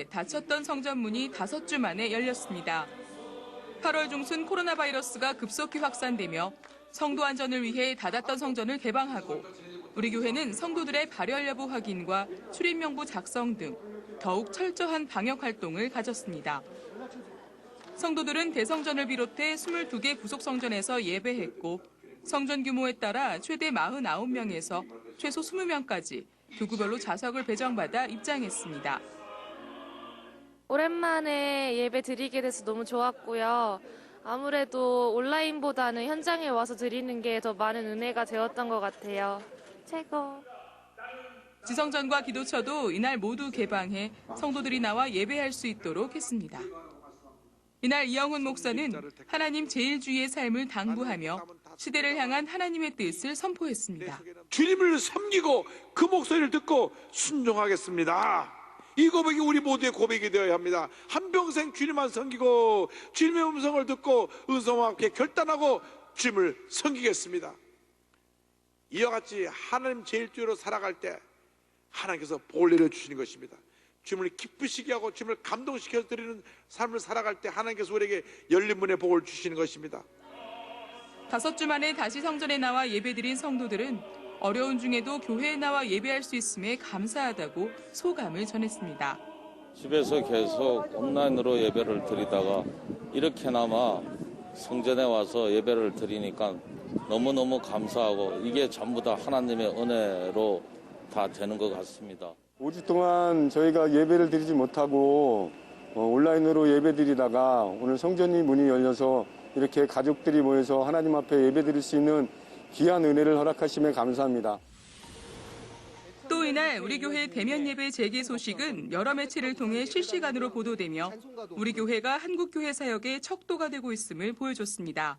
닫혔던 성전문이 5주 만에 열렸습니다. 8월 중순 코로나 바이러스가 급속히 확산되며 성도 안전을 위해 닫았던 성전을 개방하고 우리 교회는 성도들의 발열 여부 확인과 출입 명부 작성 등 더욱 철저한 방역 활동을 가졌습니다. 성도들은 대성전을 비롯해 22개 부속 성전에서 예배했고 성전 규모에 따라 최대 49명에서 최소 20명까지 교구별로 좌석을 배정받아 입장했습니다. 오랜만에 예배 드리게 돼서 너무 좋았고요. 아무래도 온라인보다는 현장에 와서 드리는 게 더 많은 은혜가 되었던 것 같아요. 최고. 지성전과 기도처도 이날 모두 개방해 성도들이 나와 예배할 수 있도록 했습니다. 이날 이영훈 목사는 하나님 제일주의의 삶을 당부하며 시대를 향한 하나님의 뜻을 선포했습니다. 주님을 섬기고 그 목소리를 듣고 순종하겠습니다. 이 고백이 우리 모두의 고백이 되어야 합니다. 한평생 주님만 섬기고 주님의 음성을 듣고 은성과 함께 결단하고 주님을 섬기겠습니다. 이와 같이 하나님 제일주의로 살아갈 때 하나님께서 복을 내려주시는 것입니다. 주님을 기쁘시게 하고 주님을 감동시켜 드리는 삶을 살아갈 때 하나님께서 우리에게 열린 문의 복을 주시는 것입니다. 5주 만에 다시 성전에 나와 예배드린 성도들은 어려운 중에도 교회에 나와 예배할 수 있음에 감사하다고 소감을 전했습니다. 집에서 계속 온라인으로 예배를 드리다가 이렇게나마 성전에 와서 예배를 드리니까 너무너무 감사하고 이게 전부 다 하나님의 은혜로 다 되는 것 같습니다. 5주 동안 저희가 예배를 드리지 못하고 온라인으로 예배 드리다가 오늘 성전이 문이 열려서 이렇게 가족들이 모여서 하나님 앞에 예배 드릴 수 있는 귀한 은혜를 허락하심에 감사합니다. 또 이날 우리 교회 대면 예배 재개 소식은 여러 매체를 통해 실시간으로 보도되며 우리 교회가 한국교회 사역의 척도가 되고 있음을 보여줬습니다.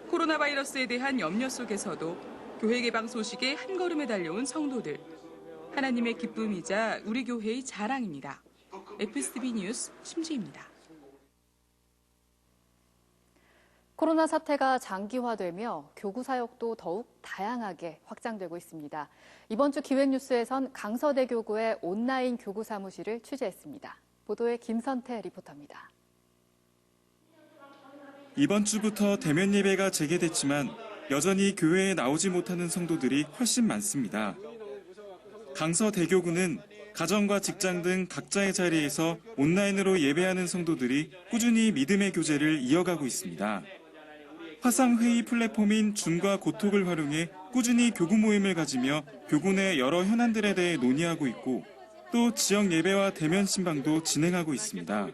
코로나 바이러스에 대한 염려 속에서도 교회 개방 소식에 한 걸음에 달려온 성도들. 하나님의 기쁨이자 우리 교회의 자랑입니다. FSB 뉴스 심지입니다. 코로나 사태가 장기화되며 교구 사역도 더욱 다양하게 확장되고 있습니다. 이번 주 기획뉴스에선 강서대 교구의 온라인 교구 사무실을 취재했습니다. 보도에 김선태 리포터입니다. 이번 주부터 대면 예배가 재개됐지만 여전히 교회에 나오지 못하는 성도들이 훨씬 많습니다. 강서대교구는 가정과 직장 등 각자의 자리에서 온라인으로 예배하는 성도들이 꾸준히 믿음의 교제를 이어가고 있습니다. 화상회의 플랫폼인 줌과 고톡을 활용해 꾸준히 교구 모임을 가지며 교구 내 여러 현안들에 대해 논의하고 있고 또 지역 예배와 대면 신방도 진행하고 있습니다.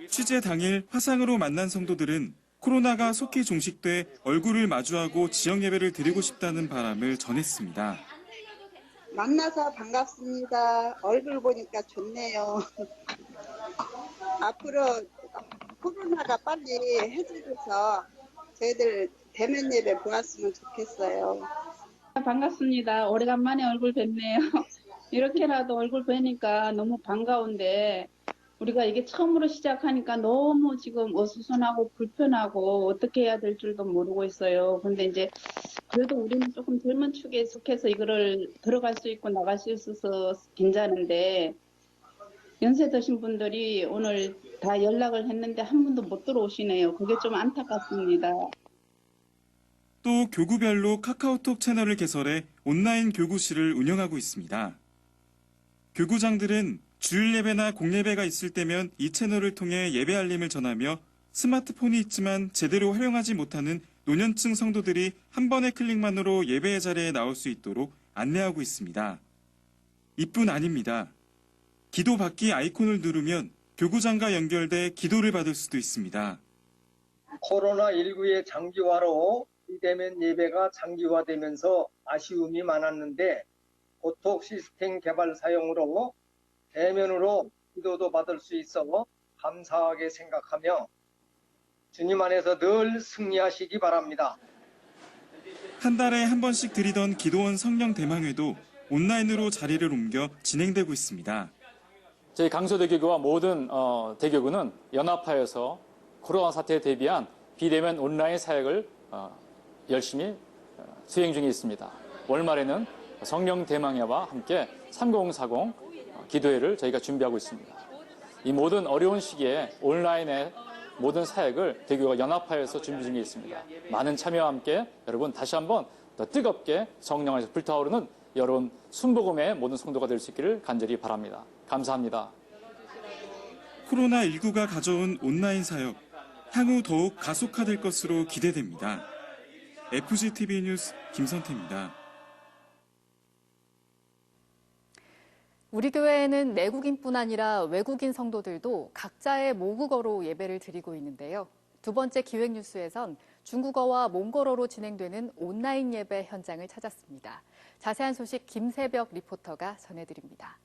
취재 당일 화상으로 만난 성도들은 코로나가 속히 종식돼 얼굴을 마주하고 지역 예배를 드리고 싶다는 바람을 전했습니다. 만나서 반갑습니다. 얼굴 보니까 좋네요. 앞으로 코로나가 빨리 해지돼서 저희들 대면 예배 보았으면 좋겠어요. 반갑습니다. 오래간만에 얼굴 뵙네요. 이렇게라도 얼굴 뵈니까 너무 반가운데 우리가 이게 처음으로 시작하니까 너무 지금 어수선하고 불편하고 어떻게 해야 될 줄도 모르고 있어요. 근데 이제 그래도 우리는 조금 젊은 축에 속해서 이거를 들어갈 수 있고 나갈 수 있어서 괜찮은데 연세 드신 분들이 오늘 다 연락을 했는데 한 분도 못 들어오시네요. 그게 좀 안타깝습니다. 또 교구별로 카카오톡 채널을 개설해 온라인 교구실을 운영하고 있습니다. 교구장들은 주일 예배나 공예배가 있을 때면 이 채널을 통해 예배 알림을 전하며 스마트폰이 있지만 제대로 활용하지 못하는 노년층 성도들이 한 번의 클릭만으로 예배의 자리에 나올 수 있도록 안내하고 있습니다. 이뿐 아닙니다. 기도 받기 아이콘을 누르면 교구장과 연결돼 기도를 받을 수도 있습니다. 코로나19의 장기화로 비대면 예배가 장기화되면서 아쉬움이 많았는데 고톡 시스템 개발 사용으로 대면으로 기도도 받을 수 있어 감사하게 생각하며 주님 안에서 늘 승리하시기 바랍니다. 한 달에 한 번씩 드리던 기도원 성령 대망회도 온라인으로 자리를 옮겨 진행되고 있습니다. 저희 강서대교구와 모든 대교구는 연합하여서 코로나 사태에 대비한 비대면 온라인 사역을 열심히 수행 중에 있습니다. 월말에는 성령 대망야와 함께 3040 기도회를 저희가 준비하고 있습니다. 이 모든 어려운 시기에 온라인의 모든 사역을 대교가 연합하여서 준비 중에 있습니다. 많은 참여와 함께 여러분 다시 한번 더 뜨겁게 성령 안에서 불타오르는 여러분 순복음의 모든 성도가 될 수 있기를 간절히 바랍니다. 감사합니다. 코로나19가 가져온 온라인 사역, 향후 더욱 가속화될 것으로 기대됩니다. FGTV 뉴스 김선태입니다. 우리 교회에는 내국인뿐 아니라 외국인 성도들도 각자의 모국어로 예배를 드리고 있는데요. 두 번째 기획뉴스에선 중국어와 몽골어로 진행되는 온라인 예배 현장을 찾았습니다. 자세한 소식 김세벽 리포터가 전해드립니다.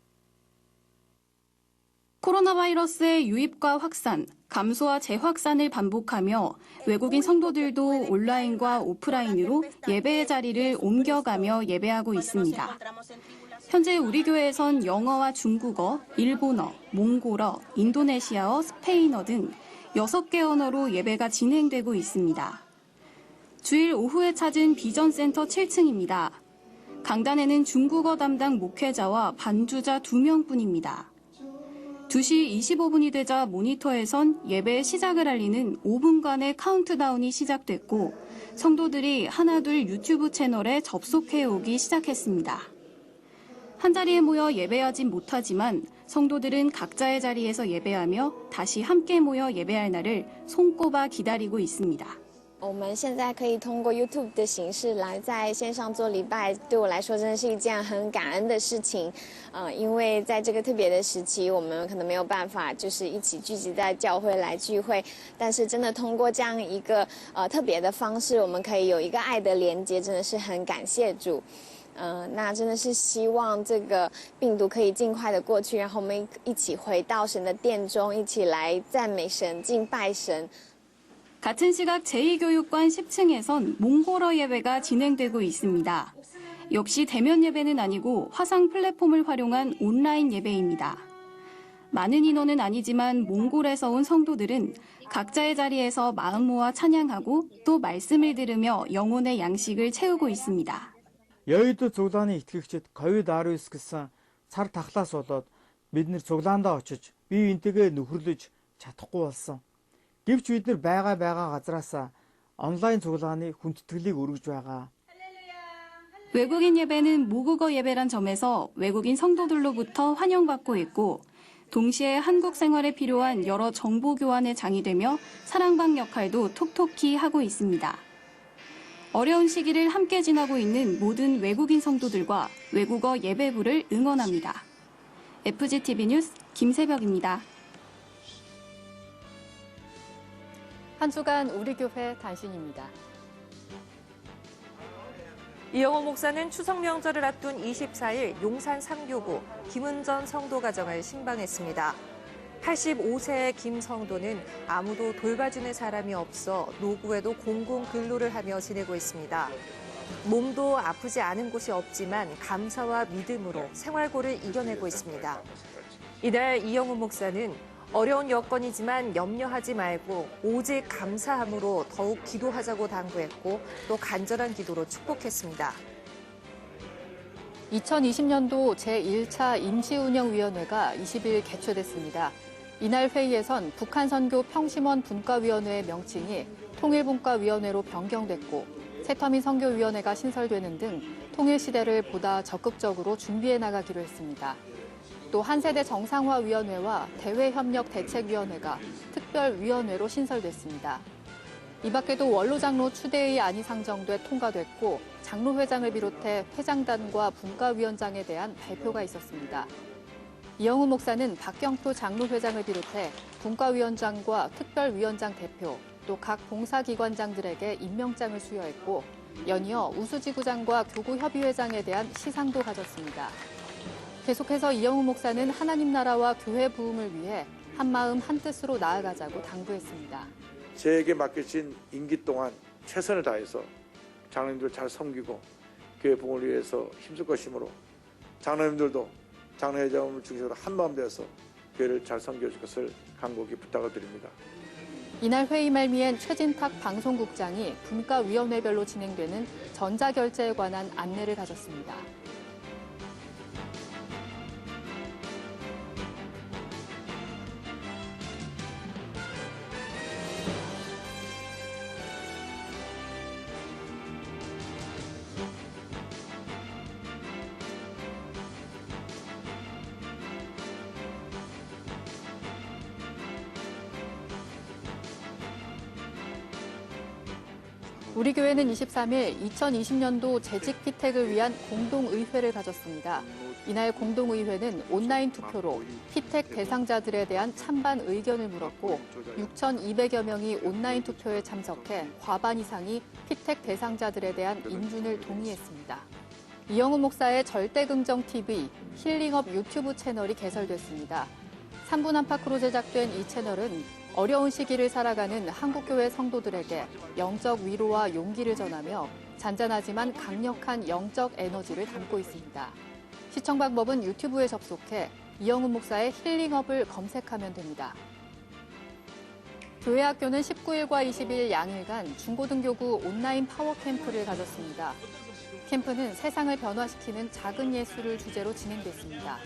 코로나 바이러스의 유입과 확산, 감소와 재확산을 반복하며 외국인 성도들도 온라인과 오프라인으로 예배의 자리를 옮겨가며 예배하고 있습니다. 현재 우리 교회에선 영어와 중국어, 일본어, 몽골어, 인도네시아어, 스페인어 등 6개 언어로 예배가 진행되고 있습니다. 주일 오후에 찾은 비전센터 7층입니다. 강단에는 중국어 담당 목회자와 반주자 2명뿐입니다. 2시 25분이 되자 모니터에선 예배의 시작을 알리는 5분간의 카운트다운이 시작됐고 성도들이 하나둘 유튜브 채널에 접속해오기 시작했습니다. 한자리에 모여 예배하진 못하지만 성도들은 각자의 자리에서 예배하며 다시 함께 모여 예배할 날을 손꼽아 기다리고 있습니다. 我们现在可以通过 YouTube 的形式来在线上做礼拜，对我来说真的是一件很感恩的事情。因为在这个特别的时期，我们可能没有办法就是一起聚集在教会来聚会，但是真的通过这样一个特别的方式，我们可以有一个爱的连接，真的是很感谢主。那真的是希望这个病毒可以尽快的过去，然后我们一起回到神的殿中，一起来赞美神、敬拜神。 같은 시각 제2교육관 10층에선 몽골어 예배가 진행되고 있습니다. 역시 대면 예배는 아니고 화상 플랫폼을 활용한 온라인 예배입니다. 많은 인원은 아니지만 몽골에서 온 성도들은 각자의 자리에서 마음 모아 찬양하고 또 말씀을 들으며 영혼의 양식을 채우고 있습니다. 여의도 цуглааны итгэгчид COVID-19 гэсэн цар тахлаас болоод бид нэр цуглаандаа очиж бие биентэйгээ нөхөрлөж чадахгүй болсон. Гэвч бид нар байгаа газараасаа 온라인 цуглааны хүндэтгэлийг өргөж байгаа. 외국인 예배는 모국어 예배란 점에서 외국인 성도들로부터 환영받고 있고 동시에 한국 생활에 필요한 여러 정보 교환의 장이 되며 사랑방 역할도 톡톡히 하고 있습니다. 어려운 시기를 함께 지나고 있는 모든 외국인 성도들과 외국어 예배부를 응원합니다. FGTV 뉴스 김세벽입니다. 한 주간 우리 교회 단신입니다. 이영호 목사는 추석 명절을 앞둔 24일 용산 3교구 김은전 성도가정을 신방했습니다. 85세의 김 성도는 아무도 돌봐주는 사람이 없어 노구에도 공공 근로를 하며 지내고 있습니다. 몸도 아프지 않은 곳이 없지만 감사와 믿음으로 생활고를 이겨내고 있습니다. 이날 이영호 목사는 어려운 여건이지만 염려하지 말고 오직 감사함으로 더욱 기도하자고 당부했고 또 간절한 기도로 축복했습니다. 2020년도 제1차 임시운영위원회가 20일 개최됐습니다. 이날 회의에선 북한선교 평심원 분과위원회의 명칭이 통일분과위원회로 변경됐고 새터민 선교위원회가 신설되는 등 통일시대를 보다 적극적으로 준비해 나가기로 했습니다. 또 한세대 정상화위원회와 대외협력대책위원회가 특별위원회로 신설됐습니다. 이 밖에도 원로장로 추대의 안이 상정돼 통과됐고 장로회장을 비롯해 회장단과 분과위원장에 대한 발표가 있었습니다. 이영우 목사는 박경표 장로회장을 비롯해 분과위원장과 특별위원장 대표, 또 각 봉사기관장들에게 임명장을 수여했고 연이어 우수지구장과 교구협의회장에 대한 시상도 가졌습니다. 계속해서 이영우 목사는 하나님 나라와 교회 부흥을 위해 한마음 한뜻으로 나아가자고 당부했습니다. 저에게 맡겨진 임기 동안 최선을 다해서 장로님들 잘 섬기고 교회 부흥을 위해서 힘쓸 것이므로 장로님들도 장로회장을 중심으로 한마음 되어서 교회를 잘 섬겨줄 것을 간곡히 부탁을 드립니다. 이날 회의 말미엔 최진탁 방송국장이 분과위원회별로 진행되는 전자결제에 관한 안내를 가졌습니다. 우리 교회는 23일 2020년도 재직 피택을 위한 공동의회를 가졌습니다. 이날 공동의회는 온라인 투표로 피택 대상자들에 대한 찬반 의견을 물었고 6,200여 명이 온라인 투표에 참석해 과반 이상이 피택 대상자들에 대한 인준을 동의했습니다. 이영우 목사의 절대긍정TV 힐링업 유튜브 채널이 개설됐습니다. 3분 안팎으로 제작된 이 채널은 어려운 시기를 살아가는 한국교회 성도들에게 영적 위로와 용기를 전하며 잔잔하지만 강력한 영적 에너지를 담고 있습니다. 시청 방법은 유튜브에 접속해 이영우 목사의 힐링업을 검색하면 됩니다. 교회 학교는 19일과 20일 양일간 중고등교구 온라인 파워 캠프를 가졌습니다. 캠프는 세상을 변화시키는 작은 예술을 주제로 진행됐습니다.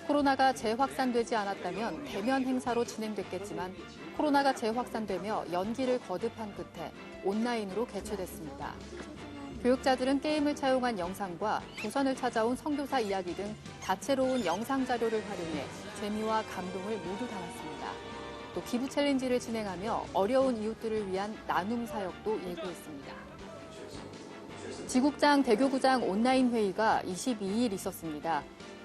코로나가 재확산되지 않았다면 대면 행사로 진행됐겠지만 코로나가 재확산되며 연기를 거듭한 끝에 온라인으로 개최됐습니다. 교육자들은 게임을 차용한 영상과 조선을 찾아온 선교사 이야기 등 다채로운 영상 자료를 활용해 재미와 감동을 모두 담았습니다. 또 기부 챌린지를 진행하며 어려운 이웃들을 위한 나눔 사역도 예고했습니다. 지국장 대교구장 온라인 회의가 22일 있었습니다.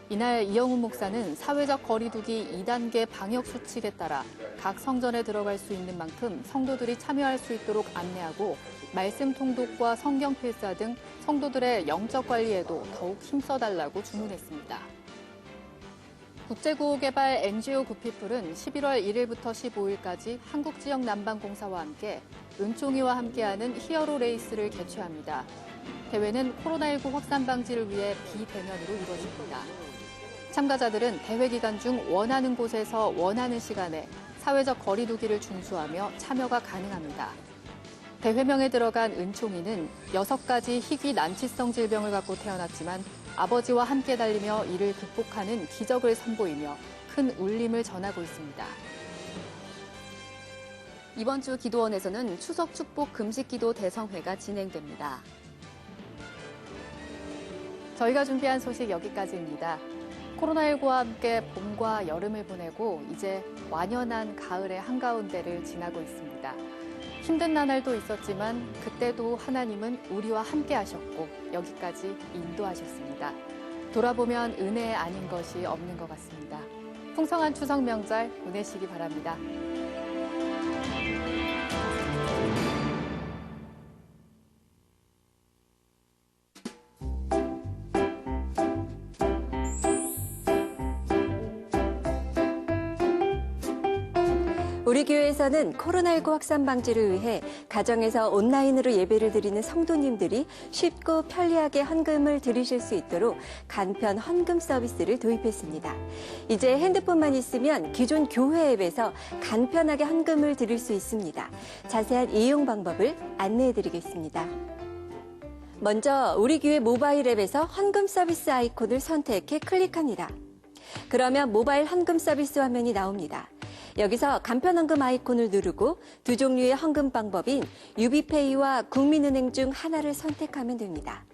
이날 이영우 목사는 사회적 거리두기 2단계 방역 수칙에 따라 각 성전에 들어갈 수 있는 만큼 성도들이 참여할 수 있도록 안내하고 말씀 통독과 성경 필사 등 성도들의 영적 관리에도 더욱 힘써달라고 주문했습니다. 국제구호개발 NGO 구피플은 11월 1일부터 15일까지 한국지역 난방공사와 함께 은총이와 함께하는 히어로 레이스를 개최합니다. 대회는 코로나19 확산 방지를 위해 비대면으로 이루어집니다. 참가자들은 대회 기간 중 원하는 곳에서 원하는 시간에 사회적 거리두기를 준수하며 참여가 가능합니다. 대회명에 들어간 은총이는 6가지 희귀 난치성 질병을 갖고 태어났지만 아버지와 함께 달리며 이를 극복하는 기적을 선보이며 큰 울림을 전하고 있습니다. 이번 주 기도원에서는 추석 축복 금식기도 대성회가 진행됩니다. 저희가 준비한 소식 여기까지입니다. 코로나19와 함께 봄과 여름을 보내고 이제 완연한 가을의 한가운데를 지나고 있습니다. 힘든 나날도 있었지만 그때도 하나님은 우리와 함께 하셨고 여기까지 인도하셨습니다. 돌아보면 은혜 아닌 것이 없는 것 같습니다. 풍성한 추석 명절 보내시기 바랍니다. 우리 교회에서는 코로나19 확산 방지를 위해 가정에서 온라인으로 예배를 드리는 성도님들이 쉽고 편리하게 헌금을 드리실 수 있도록 간편 헌금 서비스를 도입했습니다. 이제 핸드폰만 있으면 기존 교회 앱에서 간편하게 헌금을 드릴 수 있습니다. 자세한 이용 방법을 안내해드리겠습니다. 먼저 우리 교회 모바일 앱에서 헌금 서비스 아이콘을 선택해 클릭합니다. 그러면 모바일 헌금 서비스 화면이 나옵니다. 여기서 간편헌금 아이콘을 누르고 두 종류의 헌금 방법인 유비페이와 국민은행 중 하나를 선택하면 됩니다.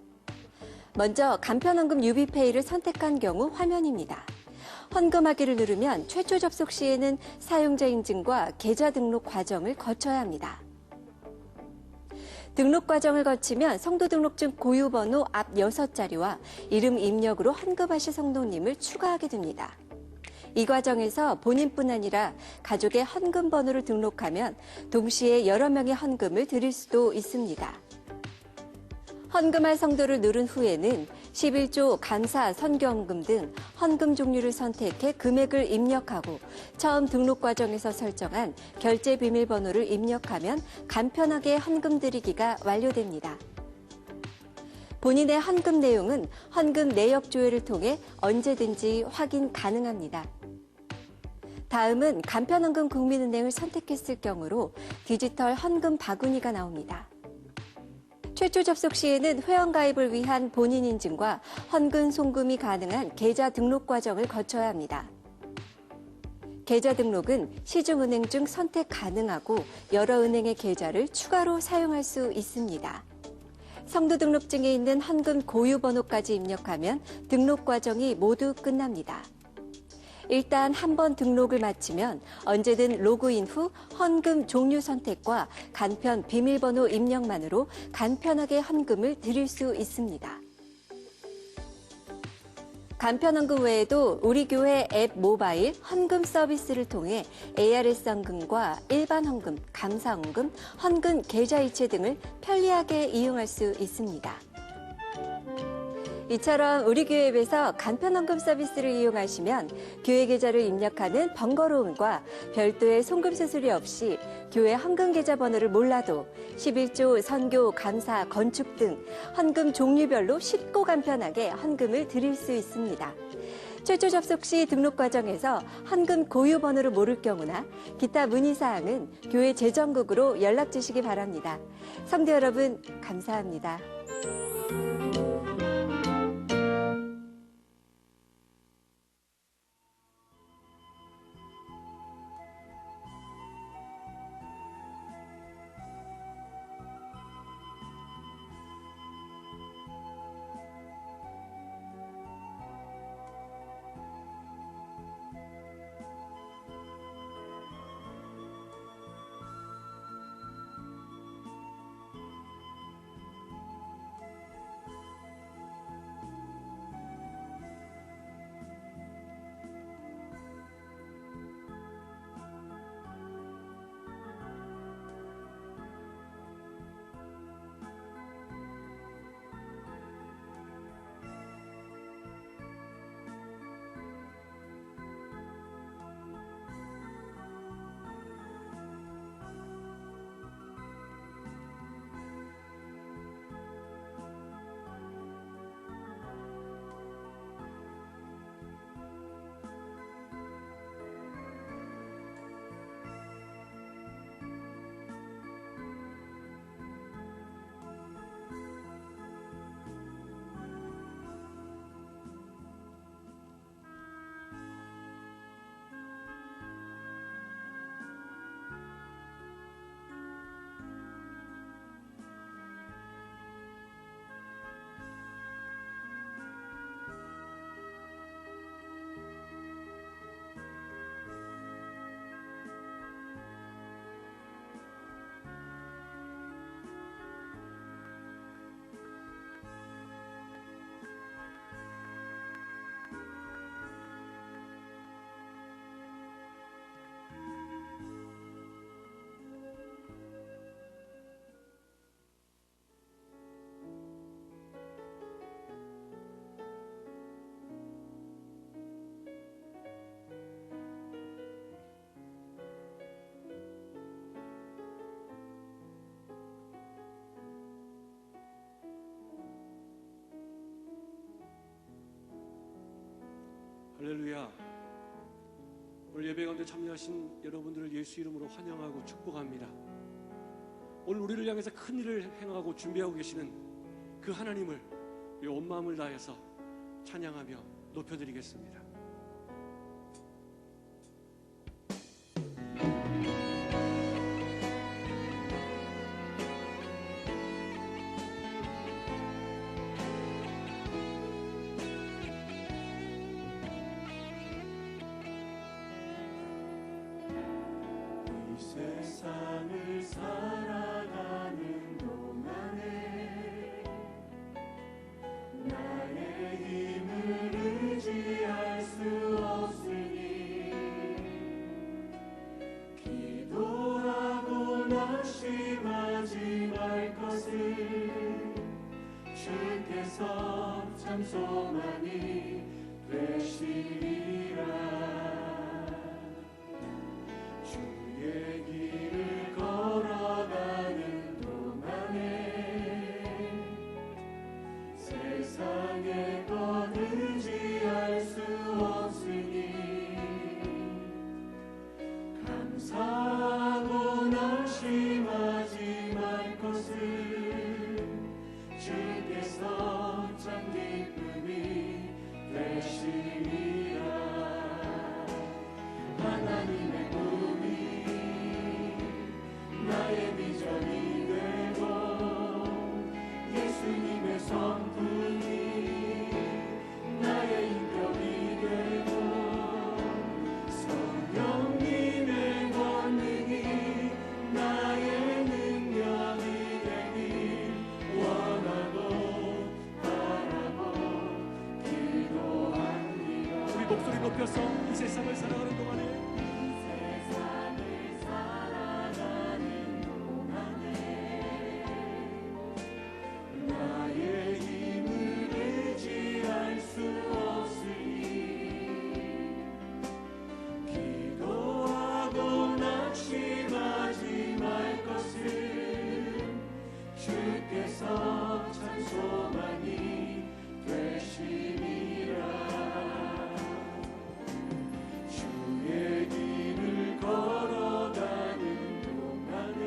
먼저 간편헌금 유비페이를 선택한 경우 화면입니다. 헌금하기를 누르면 최초 접속 시에는 사용자 인증과 계좌 등록 과정을 거쳐야 합니다. 등록 과정을 거치면 성도 등록증 고유번호 앞 6자리와 이름 입력으로 헌금하실 성도님을 추가하게 됩니다. 이 과정에서 본인뿐 아니라 가족의 헌금 번호를 등록하면 동시에 여러 명의 헌금을 드릴 수도 있습니다. 헌금할 성도를 누른 후에는 11조 감사, 선교헌금 등 헌금 종류를 선택해 금액을 입력하고 처음 등록 과정에서 설정한 결제 비밀번호를 입력하면 간편하게 헌금 드리기가 완료됩니다. 본인의 헌금 내용은 헌금 내역 조회를 통해 언제든지 확인 가능합니다. 다음은 간편헌금 국민은행을 선택했을 경우로 디지털 헌금 바구니가 나옵니다. 최초 접속 시에는 회원가입을 위한 본인 인증과 헌금 송금이 가능한 계좌 등록 과정을 거쳐야 합니다. 계좌 등록은 시중은행 중 선택 가능하고 여러 은행의 계좌를 추가로 사용할 수 있습니다. 성도 등록증에 있는 헌금 고유 번호까지 입력하면 등록 과정이 모두 끝납니다. 일단 한번 등록을 마치면 언제든 로그인 후 헌금 종류 선택과 간편 비밀번호 입력만으로 간편하게 헌금을 드릴 수 있습니다. 간편헌금 외에도 우리 교회 앱 모바일 헌금 서비스를 통해 ARS 헌금과 일반 헌금, 감사헌금, 헌금 계좌이체 등을 편리하게 이용할 수 있습니다. 이처럼 우리 교회 앱에서 간편헌금 서비스를 이용하시면 교회 계좌를 입력하는 번거로움과 별도의 송금 수수료 없이 교회 헌금 계좌 번호를 몰라도 11조, 선교, 감사, 건축 등 헌금 종류별로 쉽고 간편하게 헌금을 드릴 수 있습니다. 최초 접속 시 등록 과정에서 헌금 고유 번호를 모를 경우나 기타 문의사항은 교회 재정국으로 연락 주시기 바랍니다. 성도 여러분, 감사합니다. 할렐루야. 오늘 예배 가운데 참여하신 여러분들을 예수 이름으로 환영하고 축복합니다. 오늘 우리를 향해서 큰 일을 행하고 준비하고 계시는 그 하나님을 온 마음을 다해서 찬양하며 높여드리겠습니다. 세상을 살아가는 동안에 나의 힘을 의지할 수 없으니 기도하고 낙심하지 말 것을 주께서 참 소망이 되시리라. 주의 길을 걸어가는 동안에 세상의 것 의지할 수 없으니 감사하고 낙심하지 말 것을 주께서 참 기쁨이 되시리라. 높여서 이 세상을 살아가는 동안에 나의 힘을 의지할 수 없으니 기도하고 낙심하지 말 것은 주께서 참 소망이 되시니라. 주의 길을 걸어가는 동안에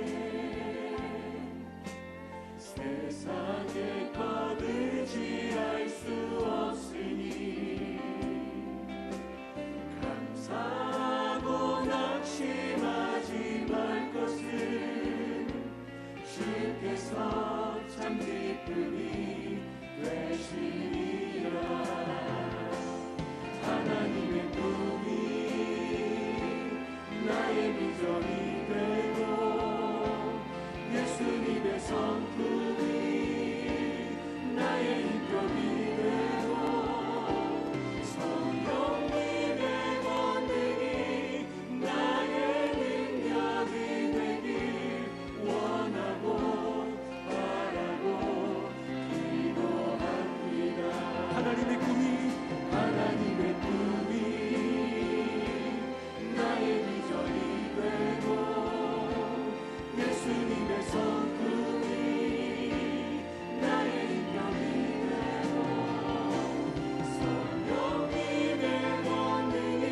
세상의 것 의지할 수 없으니 감사하고 낙심하지 말 것은 주께서 참 기쁨이 되시니라. 하나님의 꿈이 나의 비전이 되고 예수님의 성품이 나의 인격이 되고 성령님의 권능이 나의 능력이 되길 원하고 바라고 기도합니다. 하나님의 꿈이 나의 비전이 되고 예수님의 성품이 나의 인격이 되고 성령님의 권능이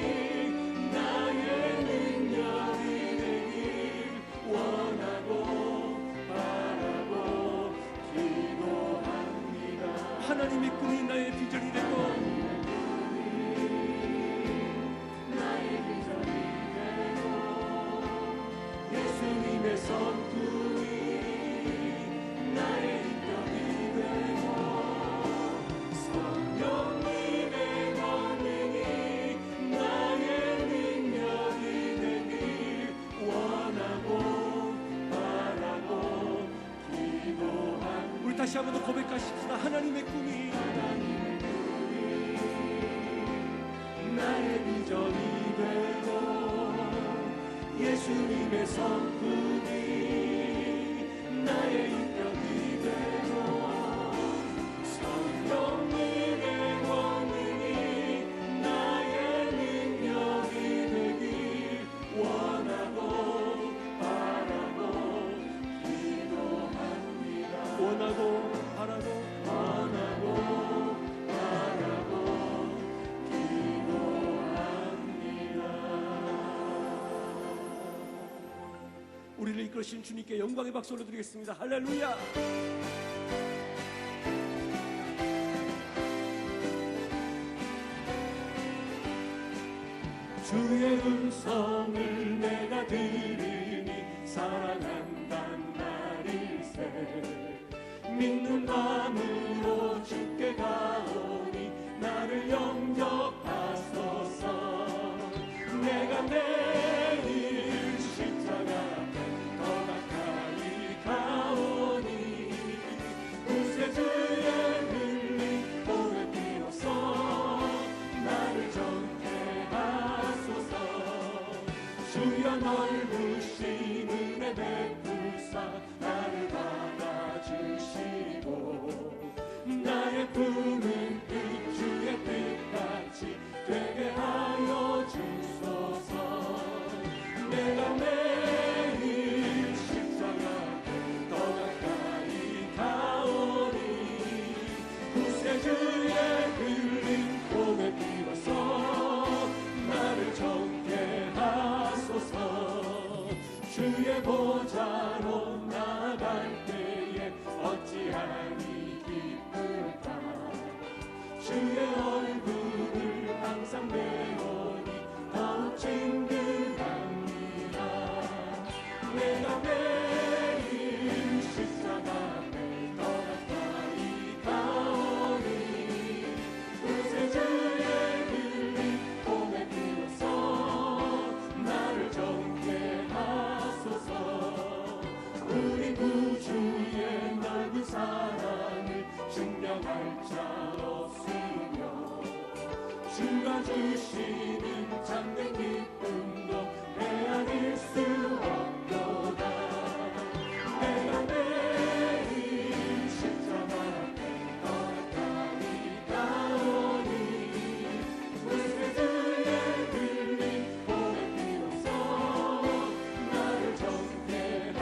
나의 능력이 되길 원하고 바라고 기도합니다. 하나님의 꿈이 나의 비전이 되고 예수님의 성품이 나의 인격이 되고 성령님의 권능이 나의 능력이 되길 원하고 바라고 기도합니다. 우리 다시 한번 더 고백하십시다. 하나님의 꿈이 나의 비전이 되고 예수님의 성품이 나의 인격이 되고 성령님의 권능이 나의 능력이 되길 원하고 바라고 기도합니다. 원하고 바라고 우리를 이끌으신 주님께 영광의 박수 올려드리겠습니다. 할렐루야. 주의 음성을 내가 들으니 사랑한단 말일세. 믿는 마음으로 주께 가오니 나를 영접하소서. 내가 내일 십자가 더 가까이 가오니 구세주의 흘린 보혈 피로써 나를 정케 하소서. 주여 넓으신 은혜 베풀사 나를 받아주시고 나의 품은 뜻 주의 뜻같이 되게 하여 주소서. 내가 매일 십자가 더 가까이 가오니 구세주의 흘린 보혈 피로써 나를 정케 하소서. 주의 보좌로 나 주시는 참된 기쁨도 헤아릴 수 없도다. 내가 내일 십자가 앞에 떠나가니 가오니 물새들에 들린 고백 비로소 나를 정죄하소서.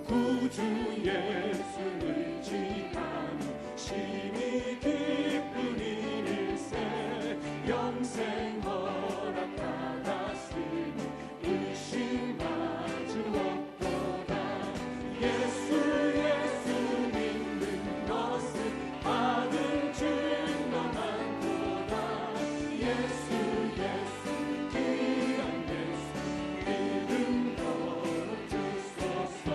구주 예수를 지하니 심히 기쁜 일일세. 영생 허락받았으니 의심하지 못도다. 예수 믿는 것은 받은 증거만 보다. 예수 귀한 예수 믿음 거룩 주소서.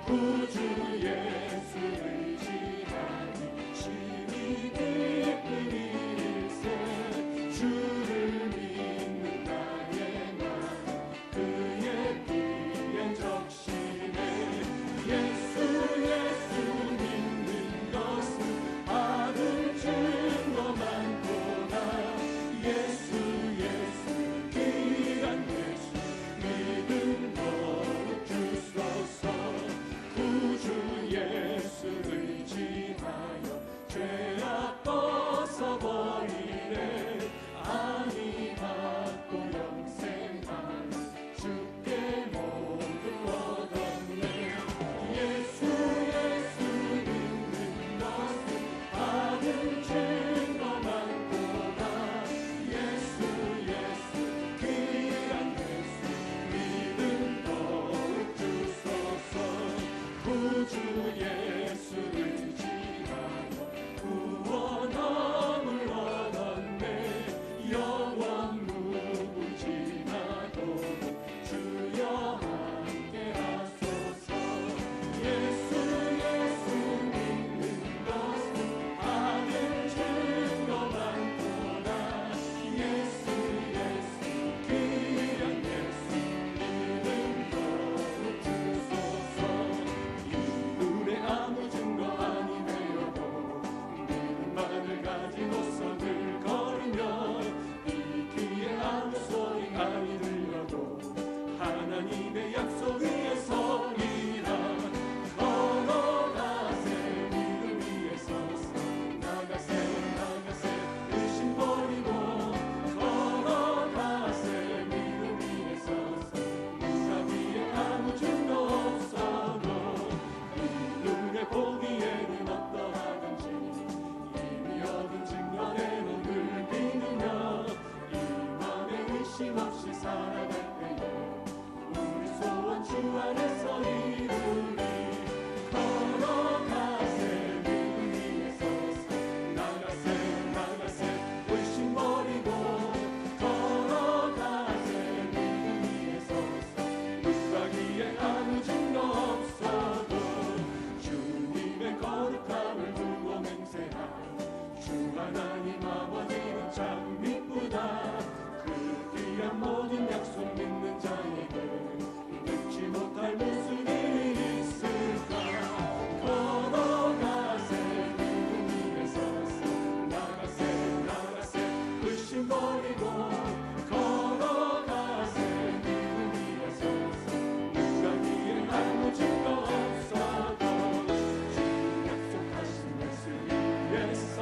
구주 예수를 지하니 심히 기쁜 일일세. 주를 믿는 나의 마음 그의 피에 적시네. 예수 믿는 것은 받은 증거만 보다. 예수 귀한 예수 믿음 거룩 주소서. 구주 예수를 지하여 죄악 벗어버리네. 아니 받고 영생하는 주께 모두 얻었네. 예수 믿는 것은 받은 증거만 보다. 예수 귀한 예수 믿음 거룩 주소서. 구주 예수를 지하여 구원함을 얻었네. 영원 무궁지나도 주여 함께 하소서. 예수 믿는 것은 받은 증거만 보다. 예수 귀한 예수 믿음 거룩 주소서. 이눈에 아무 증거 아니 되어도 믿음만을 가지고서 늘 걸으며 이 귀에 아무 소리 아니 들려도 하나님의 약속 위에 서리라. 걸어가세 믿음 위에 서서 나가세 의심 버리고 걸어가세 믿음 위에 서서 누가 위에 아무 증거 없어도 이 눈에 보기에는 어떠하든지 이미 얻은 증거대로 늘 믿으며 이 맘에 의심 없이 살아갈 때에 우리 소원 주 안에서 이루리. 걸어가세 믿음 위에 서서 나가세 의심 버리고 걸어가세 믿음 위에 서서 누가 기에 아무 증거 없어도 주님의 거룩함을 두고 맹세한 주 하나님 아버지는 참 이쁘다. 그 귀한 모든 약속 믿는 자에게 듣지 못할 무슨 일이 있을까. 걸어가세 믿음 위에 서서 나가세 의심 버리고 걸어가세 믿음 위에 서서 누가 기에 아무 증거 없어도 주 약속하신 말씀 위에서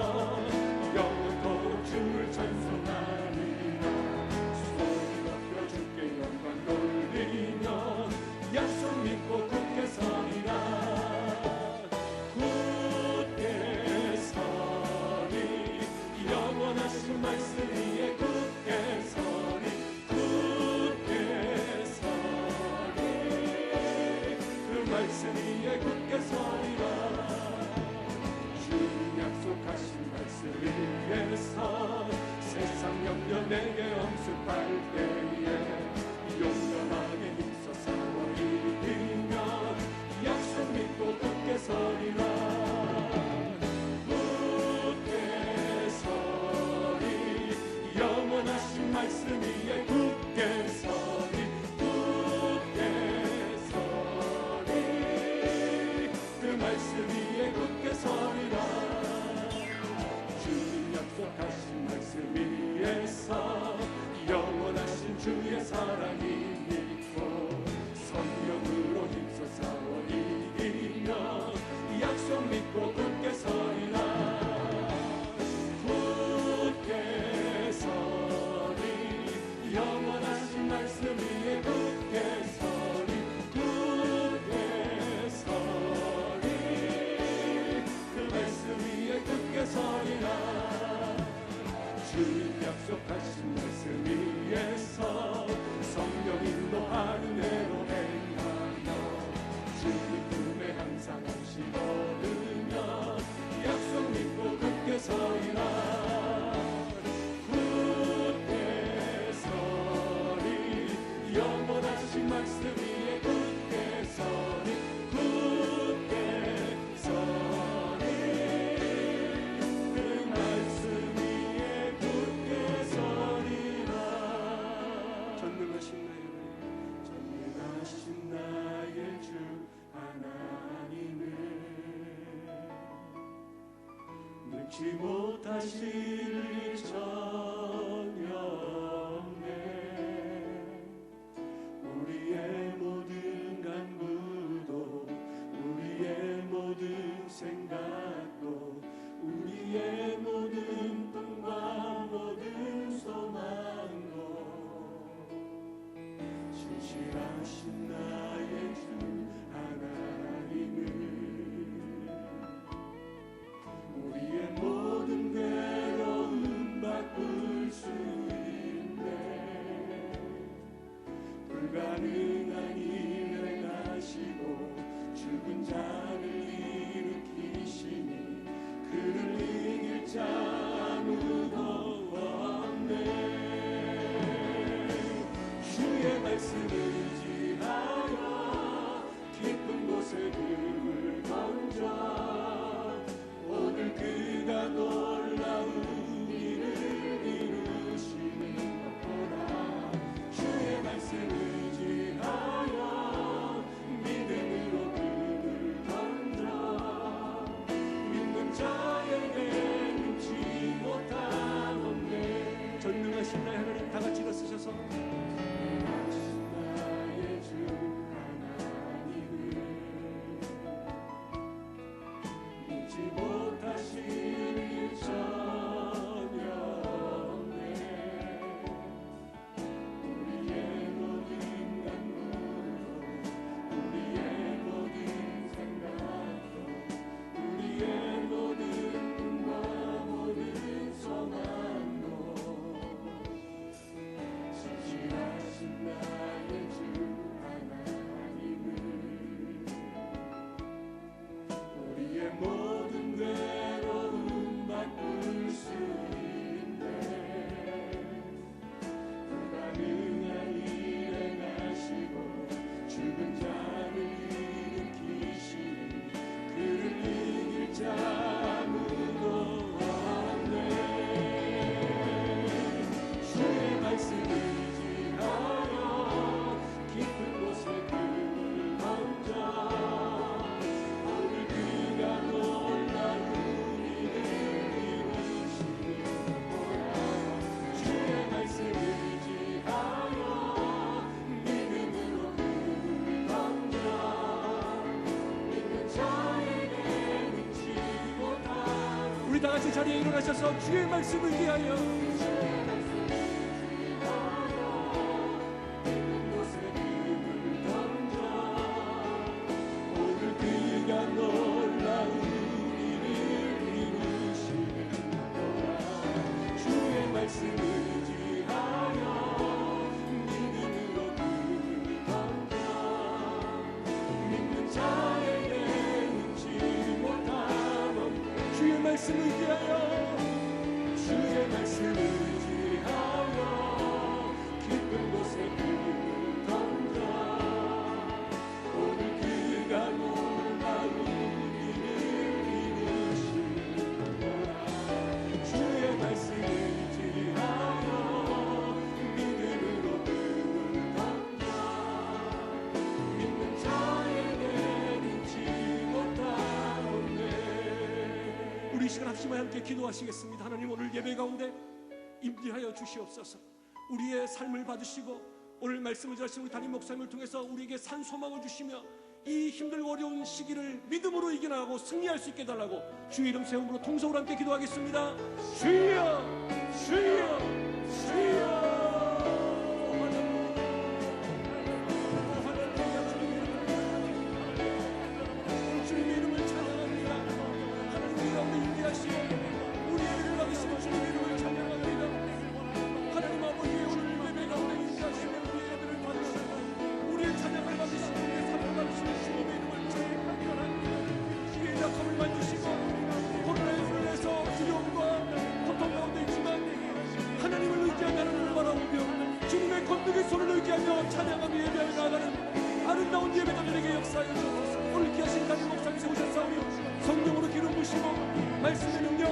잊지 못하실 전혀 없네. 우리의 모든 간구도 우리의 모든 생각도 우리의 모든 꿈과 모든 소망도 신실하신 나의 주 하나님을 우리의 모든 괴로움 바꿀 수 있네. 불가능한 일 행하시고 죽은 자를 일으키시니 그를 이길 자 아무도 없네. 주의 말씀을 의지하여 깊은 곳에 등을 던져 오늘 그가 놀라운 일을 이루시는 것보다 주의 말씀을 의지하여 믿음으로 등을 던져 믿는 자에게 능치 못한 없네. 전능하신 나의 하나님 다 같이 일어서셔서 전능하신 나의 주 하나님을 잊지 못하실 일 전혀 없네. 우리의 모든 간구도 우리의 모든 생각도 우리의 모든 꿈과 모든 소망도 신실하신 나의 주 하나님을 우리의 모든 괴로움 바꿀 수 있네. 불가능한 일 행하시고 죽은 자를 일으키시니 그를 이길 자 아무도 없네. 주의 말씀을 의지하여 깊은 곳에 등을 던져 오늘 그가 놀라운 일을 이루시는 것보다 주의 말씀을 의지하여 믿음으로 등을 던져 믿는 자에게 능치 못한 우리 다 같이 자리에 일어나셔서 주의 말씀을 위하여 깊은 곳에 등을 던져 오늘 그가 놀라운 일을 이루시는 거라. 주의 말씀을 의지하여 믿음으로 등을 던져 믿는 자에게 능치 못한 없네. 주의 말씀을 의지하여 주의 말씀을 의지하여 깊은 곳에 등을 던져 오늘 그가 놀라운 일을 이루시는 거라. 주의 말씀을 의지하여 믿음으로 등을 던져 믿는 자에게 능치 못한 없네. 우리 이 시간 합심하여 함께 기도하시겠습니다. 하나님 오늘 예배 가운데 임재하여 주시옵소서. 우리의 삶을 받으시고 오늘 말씀을 전하신 우리 담임 목사님을 통해서 우리에게 산 소망을 주시며 이 힘들고 어려운 시기를 믿음으로 이겨나가고 승리할 수 있게 해달라고 주의 이름 세움으로 통성으로 함께 기도하겠습니다. 주여 주여 주여. 주님의 이름을 찬양합니다. 하나님 가운데 임재하시고 우리의 예배를 받으시는 주님의 이름을 찬양합니다. 하나님 아버지 오늘 예배 가운데 임재하시고 우리의 예배를 받으시고 우리의 찬양을 받으시고 우리의 삶을 받으시는 주님의 이름을 찬양합니다. 주의 약함을 만지시고 코로나에 걸려서 두려움과 고통 가운데 있지만 하나님을 의지하며 하나님을 바라보며 주님의 권능의 손을 의지하며 찬양하며 예배하며 나아가는 아름다운 예배가 되게 역사하여 주옵소서. 오늘 귀하신 담임 목사님 세우셨사오니 성령으로 기름 부시고 말씀의 능력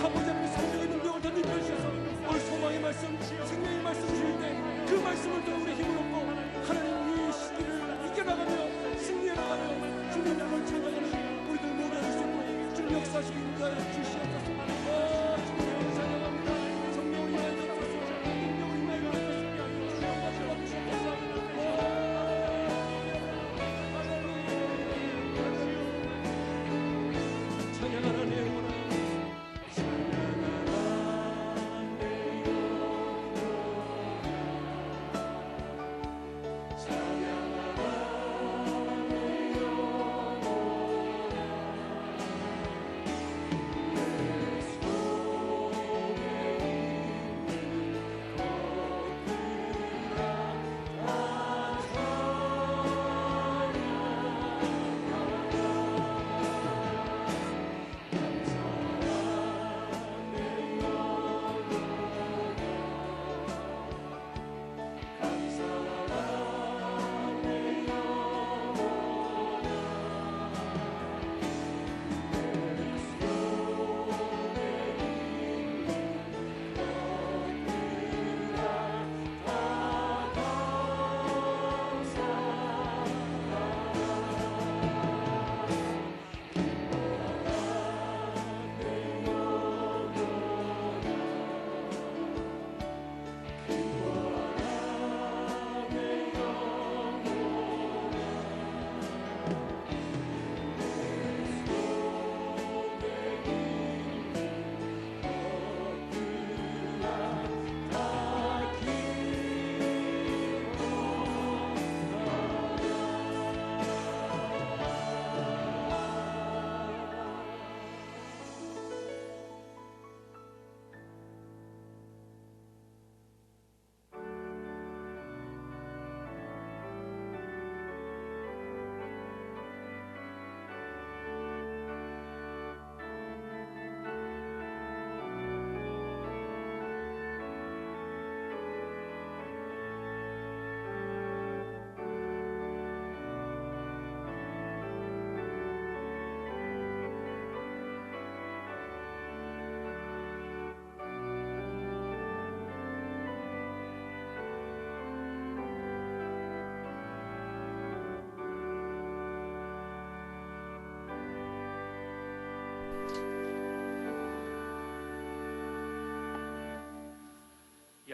아버지 하나님 성령의 능력을 더 입혀주셔서 오늘 소망의 말씀 생명의 말씀 주실 때 그 말씀을 더 우리 힘을 얻고 하나님 이 시기를 이겨나가며 승리해나가며 주님의 이름을 찬양하는 우리들 모두 할 수 있고 주님 역사하시고 인도하여 주시옵소서.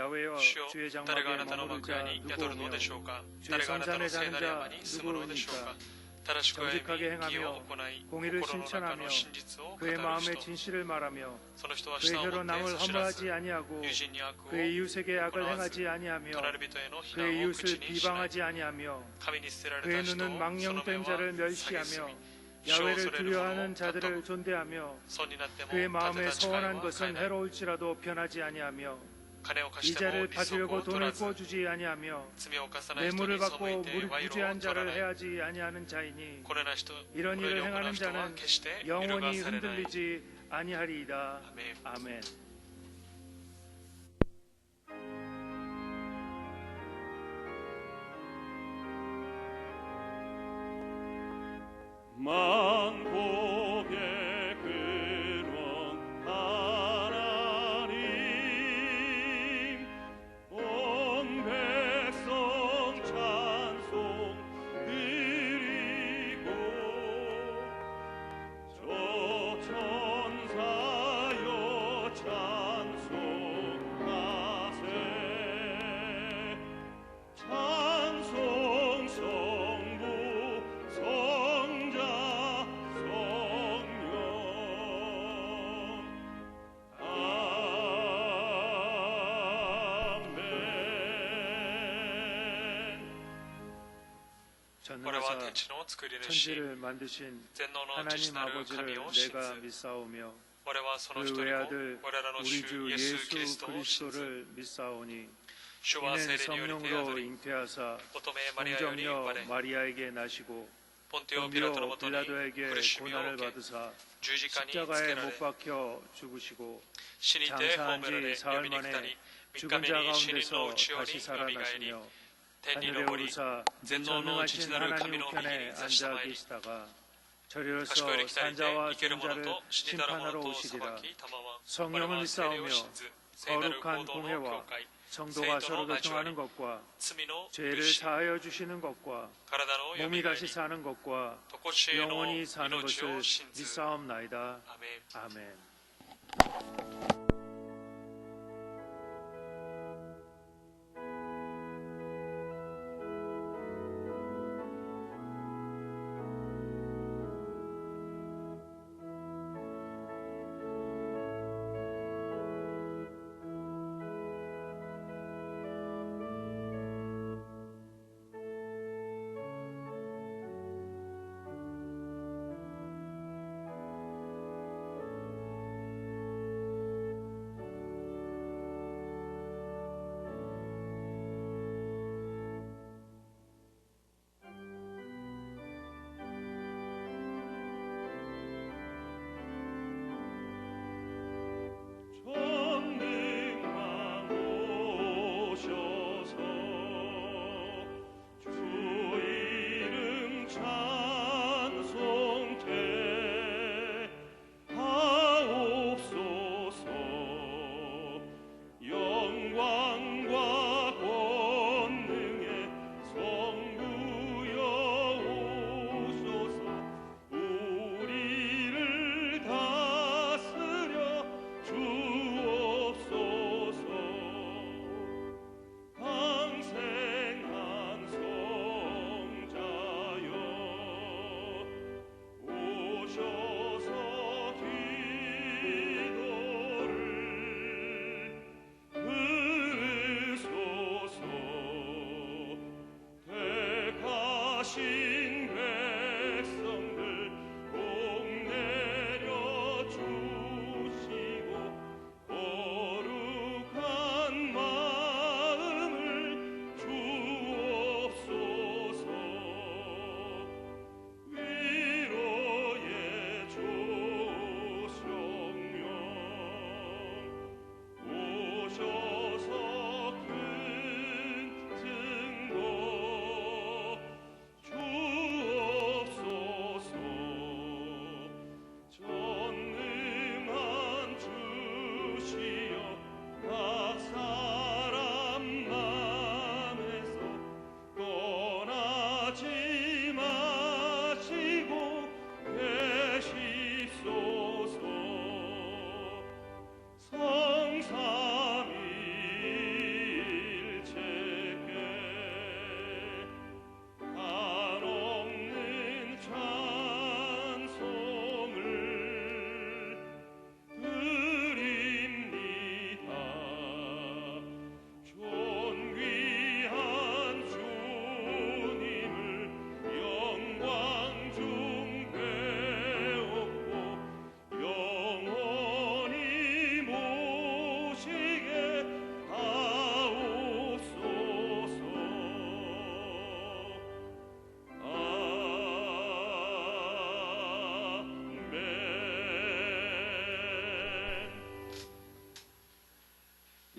야외와 主よ 주의 誰があ 장막에 なたの幕 머무를 屋 자 に宿るのでしょうか 누구오며 誰があなたの 주의 聖なる山 성전에 に住むのでしょうか 누구오니까 正しく歩み 정직하게 義を 행하며 行い 공의를 心の中 실천하며 の真実を語 그의 る 마음의 人 진실을 말하며 その人は 그의 舌を 혀로 持って 남을 そしらず 허물하지 아니하고 友人に悪を 그의 이웃에게 악을 行わず 행하지 아니하며 隣人への非 그의 難を口 이웃을 にしない 비방하지 아니하며 神に捨てられ 그의 た人 눈은 をその目 망령된 자를 は 멸시하며 蔑み 야외를 두려워하는 자들을 존대하며 損になっても 그의 立て 마음에 た誓い 서원한 は変え 것은 ない 해로울지라도 변하지 아니하며 金を貸しても 이자를 利息を 받으려고 取 돈을 らず 꿔주지 아니하며 罪を犯さない人 뇌물을 に背 받고 いて賄賂を 무리부지한 取ら 자를 ない 해하지 아니하는 자이니 これな人 이런 この 일을 ような 행하는 人は 자는 決して揺るが 영원히 されない 흔들리지 아니하리이다. 아멘. 아멘. 만국의 근원 하나님 온 백성 찬송 드리고 저 천사여 찬송하세 찬송 성부 성자 성령 아멘 これは 전능하사 天地の作り主 천지를 만드신 全能の 하나님 父なる 아버지를 神を信ず 내가 믿사오며 我はその 그 一人子 외아들 我らの 우리 主 주 イエス・キリス 예수 トを信ず 그리스도를 믿사오니 主は 이는 聖霊により手 성령으로 当たり 잉태하사 乙女マリアより生ま 성정녀 れ 마리아에게 나시고 ポンテオ・ピラトのも 본디오 とに 빌라도에게 苦しみを 고난을 受け 받으사 十字架につけ 십자가에 られ 못 박혀 죽으시고 死にて葬 장사한 められ 지 呼 사흘 びに来た 만에 り3 죽은 日 자 目に死人の 가운데서 内より 다시 よみがえり 살아나시며 天に 하늘에 昇り 오르사 全能の父 전능하신 なる 하나님 神の右に 우편에 座したま 앉아 えり 계시다가 저리로서 賢い力たりて 산자와 生ける者 존자를 と死にたる者 심판하러 と裁 오시리라 きたまま我 성령을 は聖霊を 믿사오며 信ず聖なる 거룩한 行動の 공회와 教会 성도가 생도로 서로 교통하는 마주하니 것과 罪の 죄를 許し 사하여 주시는 것과 体のよみ 몸이 がえり 다시 사는 것과 とこしえの 영원히 사는 命を 것을 信ず 믿사옵나이다. アメン 아멘.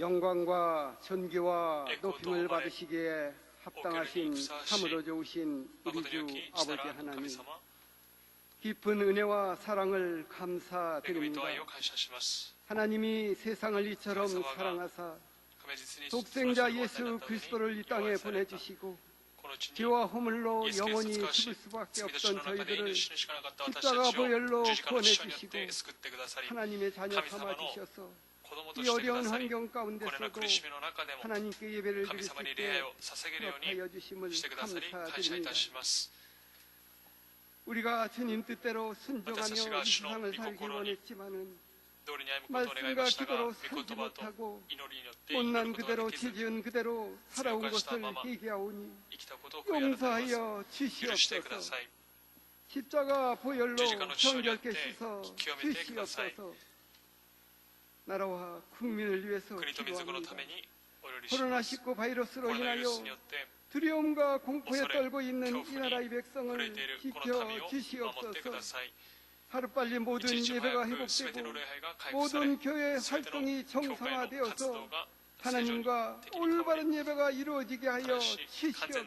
영광과 존귀와 높임을 받으시기에 합당하신 참으로 좋으신 우리 주 아버지 하나님, 깊은 은혜와 사랑을 감사드립니다. 하나님이 세상을 이처럼 사랑하사 독생자 예수 그리스도를 이 땅에 보내주시고 죄와 허물로 영원히 죽을 수밖에 없던 저희들을 십자가 보혈로 구원해주시고 하나님의 자녀 삼아주셔서 이 어려운 환경 가운데서도 하나님께 예배를 드릴 수 있게 허락하여 주심을 감사드립니다. 우리가 주님 뜻대로 순종하며 이 세상을 살기 원했지만은 말씀과 기도로 살지 못하고 못난 그대로 지지은 그대로 살아온 것을 회개하오니 용서하여 주시옵소서. 십자가 보혈로 정결케 씻어 주시옵소서. 나라와 국민을 위해서 기도합니다. 코로나19 바이러스로 인하여 두려움과 공포에 떨고 있는 이 나라의 백성을 지켜 주시옵소서. 하루빨리 모든 예배가 회복되고 모든 교회 활동이 정상화되어서 하나님과 올바른 예배가 이루어지게 하여 주시옵소서.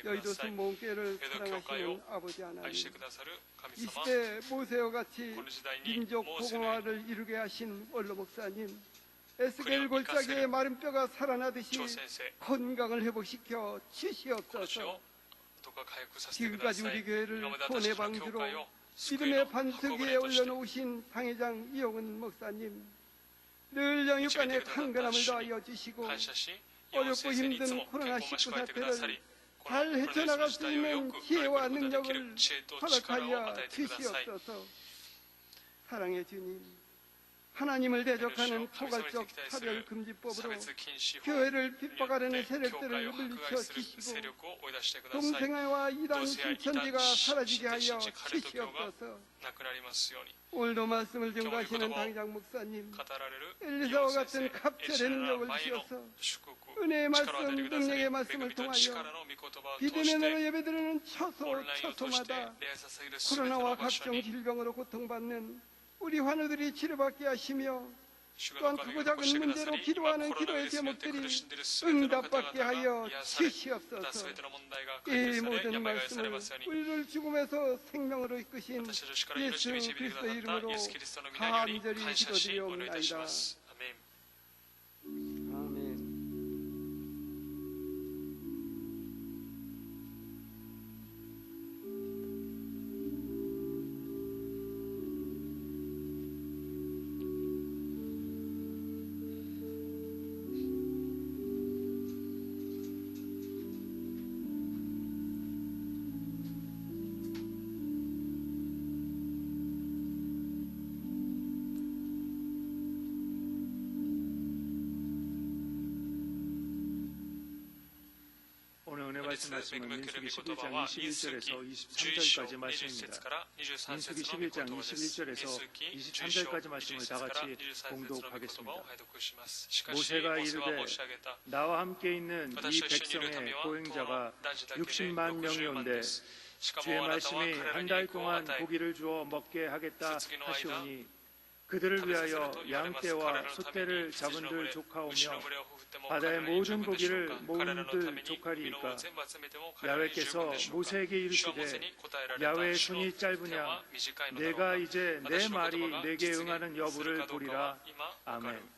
여의도 순복음교회를 사랑하시는 아버지 하나님, 이 시대 모세와 같이 민족 복음화를 이루게 하신 원로 목사님, 에스겔 골짜기에 마른 뼈가 살아나듯이 건강을 회복시켜 주시옵소서. 지금까지 우리 교회를 손해 방주로 믿음의 반석 위에 올려놓으신 당회장 이용은 목사님, 늘 영육간에 강건함을 더하여 주시고 어렵고 힘든 코로나19 사태를 잘 헤쳐나갈 수 있는 지혜와 능력을 허락하여 주시옵소서. 사랑의 주님, 하나님을 대적하는 포괄적 차별금지법으로 교회를 핍박하려는 세력들을 물리쳐 주시고 동성애와 이단 신천지가 사라지게 하여 주시옵소서. 오늘도 말씀을 증거하시는 당장 목사님, 엘리사와 같은 갑절의 능력을 주셔서 은혜의 말씀, 능력의 말씀을 통하여 비대면으로 예배드리는 처소마다 코로나와 각종 질병으로 고통받는 우리 환우들이 치료받게 하시며 또한 크고 작은 문제로 기도하는 기도의 제목들이 응답받게 하여 주시옵소서. 이 모든 말씀을 우리를 죽음에서 생명으로 이끄신 예수 그리스도의 이름으로 간절히 기도드리옵나이다. 아멘. 말씀은 민수기 11장 21절에서 23절까지 말씀입니다. 민수기 11장 21절에서 23절까지 말씀을 다 같이 공독하겠습니다. 모세가 이르되 나와 함께 있는 이 백성의 보행자가 60만 명이온데 주의 말씀이 한 달 동안 고기를 주어 먹게 하겠다 하시오니 그들을 위하여 양떼와 소떼를 잡은들 조카오며 바다의 모든 고기를 모은들 조카리이까 야훼께서 모세에게 이르시되 야훼의 손이 짧으냐 내가 이제 내 말이 내게 응하는 여부를 보리라. 아멘.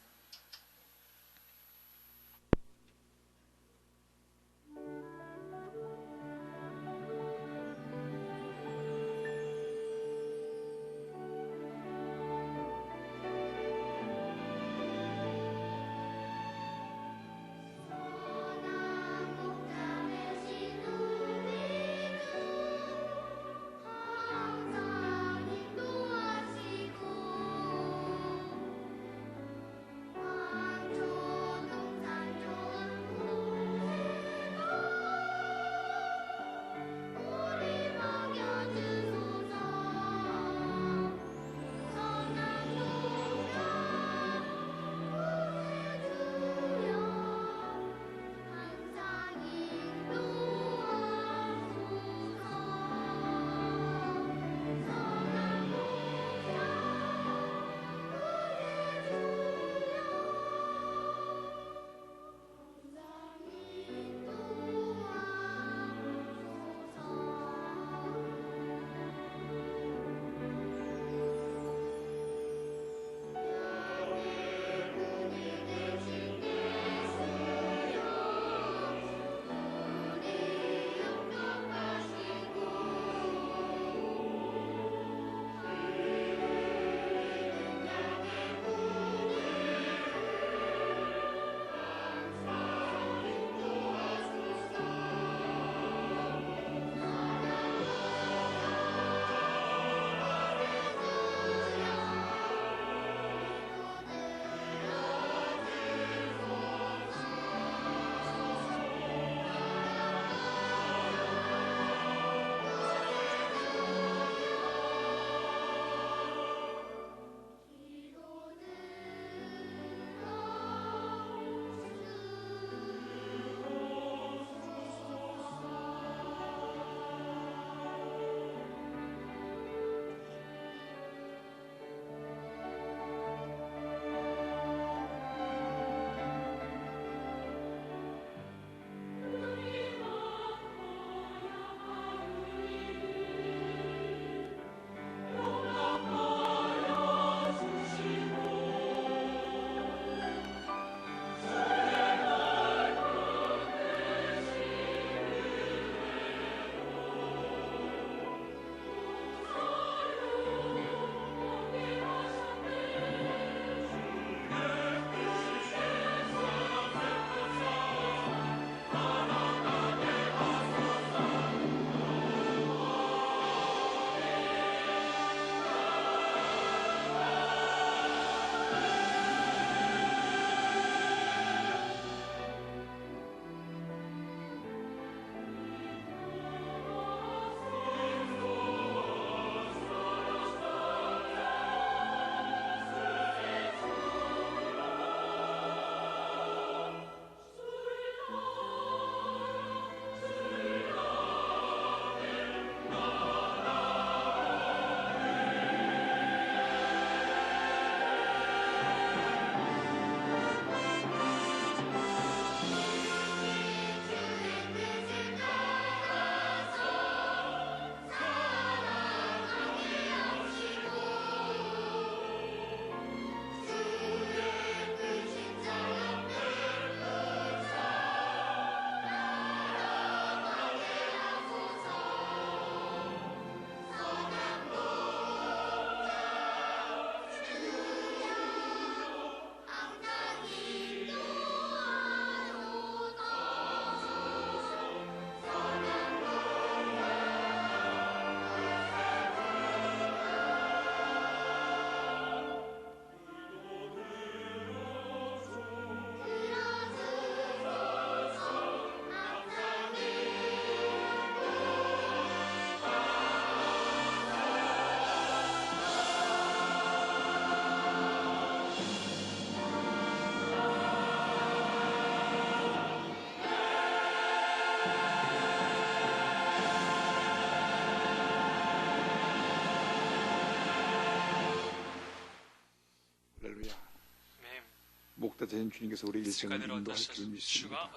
목자 되신 주님께서 우리 일생을 인도할 줄 믿습니다.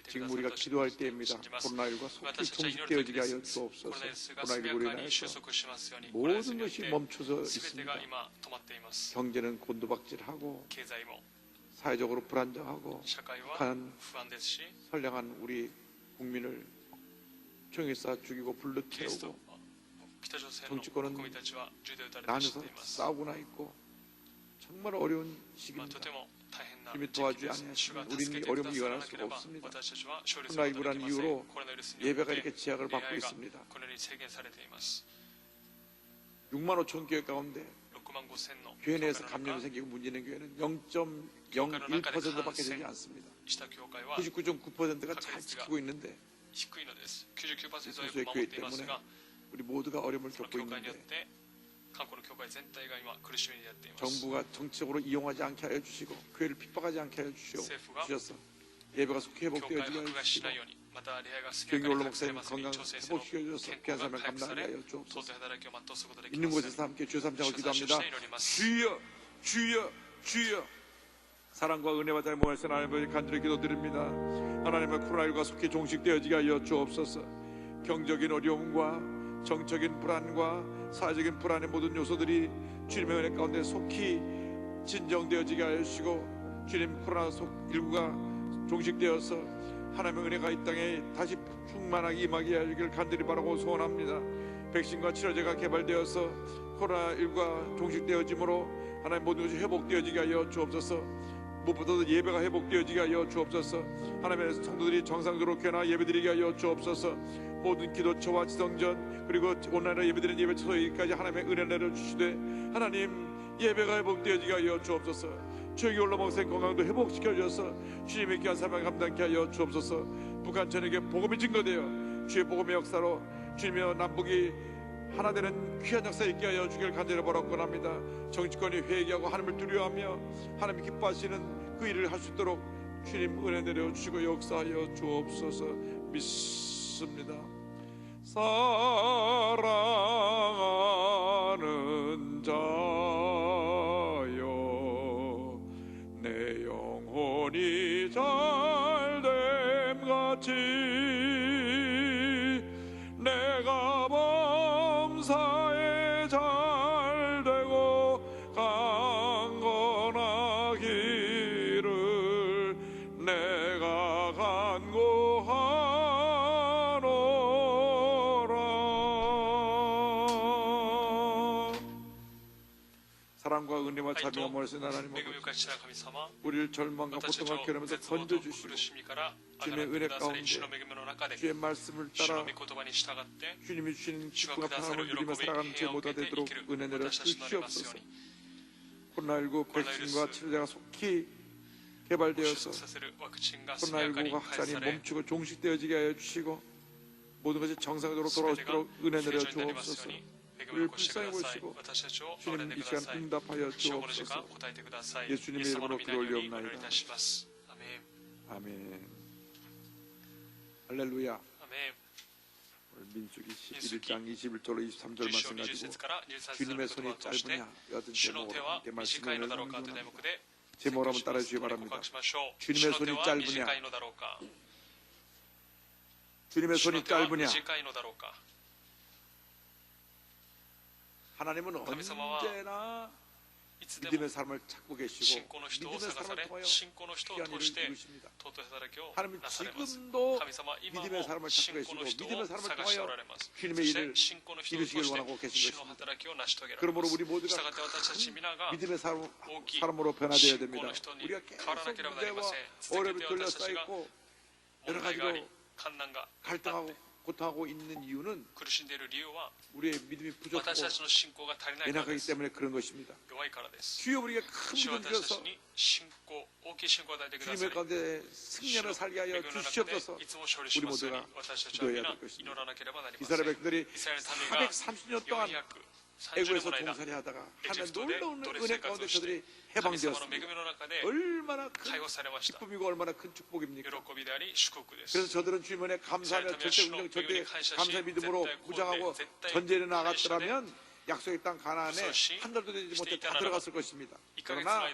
지금 우리가 기도할 때입니다. 코로나19가 속히 종식되어지게 하여 주옵소서. 코로나19로 인하여서 모든 것이 멈춰서 있습니다. 경제는 곤두박질하고 사회적으로 불안정하고 북한 선량한 우리 국민을 총에 쏴 죽이고 불러 태우고 정치권은 나눠서 싸우고나 있고 정말 어려운 시기입니다. 주님이 도와주지 아니하시면 우리는 어려움을 이겨낼 수가 없습니다. 코로나19라는 이유로 예배가 이렇게 제약을 받고 있습니다. 6만 5천 교회 가운데 교회 내에서 감염이 생기고 문제는 교회는 0.01%밖에 되지 않습니다. 99.9%가 잘 지키고 있는데 소수의 교회 때문에 우리 모두가 어려움을 겪고 있는데 정부가 정치적으로 이용하지 않게 하여 주시고 교회를 핍박하지 않게 하여 주셔서 예배가 속히 회복되어지게 하여 주시고 교회 올라 목사님 건강 회복시켜 주셔서 귀한 삶을 감당하게 하여 주옵소서. 있는 곳에서 함께 주여 삼창을 기도합니다. 주여 주여 주여. 사랑과 은혜와 잘 모아서 하나님을 간절히 기도드립니다. 하나님의 코로나19가 속히 종식되어지게 하여 주옵소서. 경적인 어려움과 정적인 불안과 사회적인 불안의 모든 요소들이 주님의 은혜 가운데 속히 진정되어지게 하여 주시고 주님 코로나19가 종식되어서 하나님의 은혜가 이 땅에 다시 충만하게 임하게 하기를 간절히 바라고 소원합니다. 백신과 치료제가 개발되어서 코로나19가 종식되어짐으로 하나님 모든 것이 회복되어지게 하여 주옵소서. 무엇보다도 예배가 회복되어지게 하여 주옵소서. 하나님의 성도들이 정상적으로 교회나 예배드리게 하여 주옵소서. 모든 기도처와 지성전 그리고 온라인으로 예배드리는 예배 처소에까지 하나님의 은혜를 내려주시되 하나님 예배가 회복되어지게 하여 주옵소서. 주의 올라 목사님 건강도 회복시켜 주셔서 주님의 귀한 사명 감당케 하여 주옵소서. 북한 전역에 복음이 증거되어 주의 복음의 역사로 주님의 남북이 하나 되는 귀한 역사 있게 하여 주길 간절히 바라옵건합니다. 정치권이 회개하고 하나님을 두려워하며 하나님이 기뻐하시는 그 일을 할 수 있도록 주님 은혜 내려주시고 역사하여 주옵소서. 믿습니다. 사랑하는 자여 내 영혼이 잘됨 같이 내가 범사에 잘되고 강건하기를 내가 간구하노라. 사랑과 은혜와 자비와 멀신 하나님 아버지, 우리를 절망과 고통과 괴로움에서 건져주시고 주님의 은혜 가운데 주의 말씀을 따라 주님이 주시는 기쁨과 평안을 누리며 살아가는 제 모두가 되도록 은혜 내려 주시옵소서. 코로나19 백신과 치료제가 속히 개발되어서 코로나19가 확산이 멈추고 종식되어지게 하여 주시고 모든 것이 정상적으로 돌아올 수 있도록 은혜 내려 주옵소서. 우리를 불쌍히 보시고 주님 이 시간 응답하여 주옵소서. 예수님의 이름으로 기도 올리옵나이다. 아멘. 할렐루야. 오늘 민수기 11장 21절로 23절 말씀 가지고 주님의 손이 짧으냐 여하튼 제목으로 함께 말씀을 나누는 제목을 한번 따라해 주시기 바랍니다. 주님의 손이 짧으냐, 주님의 손이 짧으냐. 하나님은 언제나 믿음의 삶을 찾고 계시고 믿음의 삶을 통하여 귀한 일을 이루십니다. 하나님은 지금도 믿음의 삶을 찾고 계시고 믿음의 삶을 통하여 주님의 일을 이루시길 원하고 계신 것입니다. 그러므로 우리 모두가 큰 믿음의 사람으로 변화되어야 됩니다. 우리가 계속 문제와 어려움이 둘러싸여있고 여러 가지로 갈등하고 고통하고 있는 이유는 우리의 믿음이 부족하고 연약하기 때문에 그런 것입니다. 주여 우리에게 큰 믿음 주셔서 주님의 가운데 승리를 살게 하여 주시옵소서. 우리 모두가 기도해야 될 것입니다. 이스라엘 백성들이 430년 동안 애국에서 종살이 하다가 하나님 놀라운 은혜 가운데 저들이 해방되었습니다. 얼마나 큰 기쁨이고 얼마나 큰 축복입니까? 그래서 저들은 주님 은혜 감사하며 절대 운명 절대 감사의 믿음으로 무장하고 전쟁에 나갔더라면 약속의 땅 가나안에 한 달도 되지 못해 다 들어갔을 것입니다. 그러나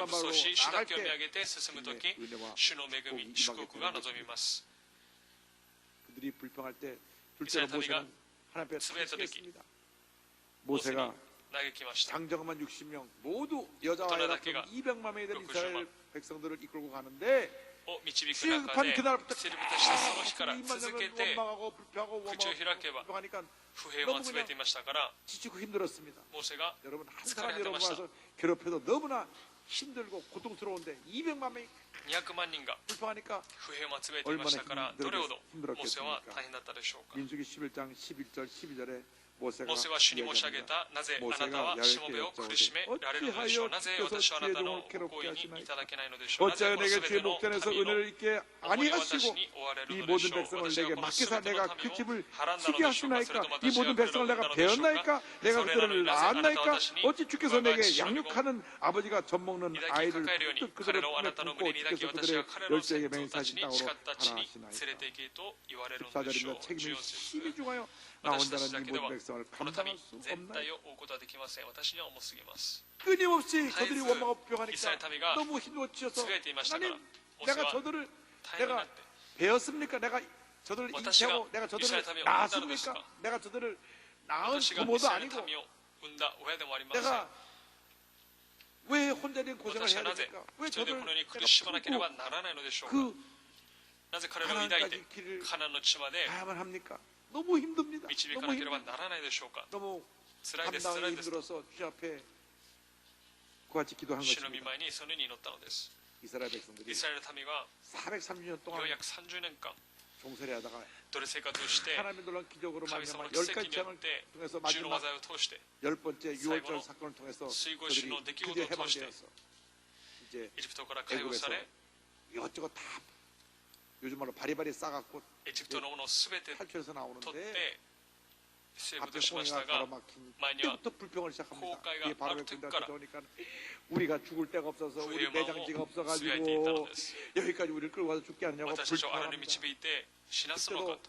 만 武装 바로 し主 나갈 だけを見上 때 げて進むとき 은혜와 主の恵み祝福が望みます 그들이 불평할 때 이스라엘 둘째로 모세는 다리가 하나님 앞에 습했던 탄식했습니다. 모세가 嘆きました 장정만 60명 모두 여자와 어떤 아이가 아기가 200만 명이 되는 60만 이스라엘 백성들을 이끌고 가는데 を導く 시급한 中で 그날부터 セリブとしたその日から 2만 続け 명을 て 원망하고 불평하고 口を開けば 불평하니까 不平を集めていましたから 지치고 힘들었습니다. モーセが 여러분 한 疲 사람 れ果て 여러분 ました 와서 괴롭혀도 너무나 힘들고 고통스러운데 200만 명이 200万人が 불평하니까 不平を集めていましたからどれほどモーセは大変だったでしょうか 민수기 11장 11절 12절에 モーセは主に申し上げた。なぜあなたはしもべを苦しめられるのでしょう。なぜ私はあなたのご意にいただけないのでしょう。なぜこのすべての民の思いを私に追われるのでしょう。私がこのすべての民をはらんだのでしょうか。それとも私が彼らを生んだのでしょうか。それなのになぜあなたは私に 어찌 주께서 내게 양육하는 아버지가 젖먹는 아이를 뚝 그들을 품에 품고 주께서 그들의 열쇠에게 맹세하신 땅으로 하라 하시나이다. 14절입니다. 책임이 심히 중하여 나 혼자는 이 모든 백성을 감당할 수 없나이다. 끊임없이 저들이 원망을 표하니까 너무 힘들어지셔서 하나님 내가 저들을 내가 배웠습니까? 내가 저들을 인치하고 내가 저들을 낳았습니까? 내가 저들을 낳은 부모도 아니고 내가 왜 혼자인 고생을 해야 됩니까? 왜 저들 내가 그 가난까지 길을 가야만 합니까? 너무 힘듭니다. 너무 힘들어서 너무 감당이 힘들어서 주 앞에 그같이 기도한 것입니다. 이스라엘 백성들이 430년 동안 종살이 하다가 하나님의 놀라운 기적으로 말미암아 10가지 재앙을 통해서 마지막 10번째 6월절 사건을 통해서 저들이 드디어 해방되어서 이제 애굽에서 이것저것 다 요즘 말로 바리바리 싸갖고 탈출해서 나오는데 앞에 홍해가 가로막힌 때부터 불평을 시작합니다. 이게 바로의 군대가 들어오니까 우리가 죽을 데가 없어서 우리 내장지가 없어가지고 여기까지 우리를 끌고 와서 죽게 하느냐고 불평합니다. 그때도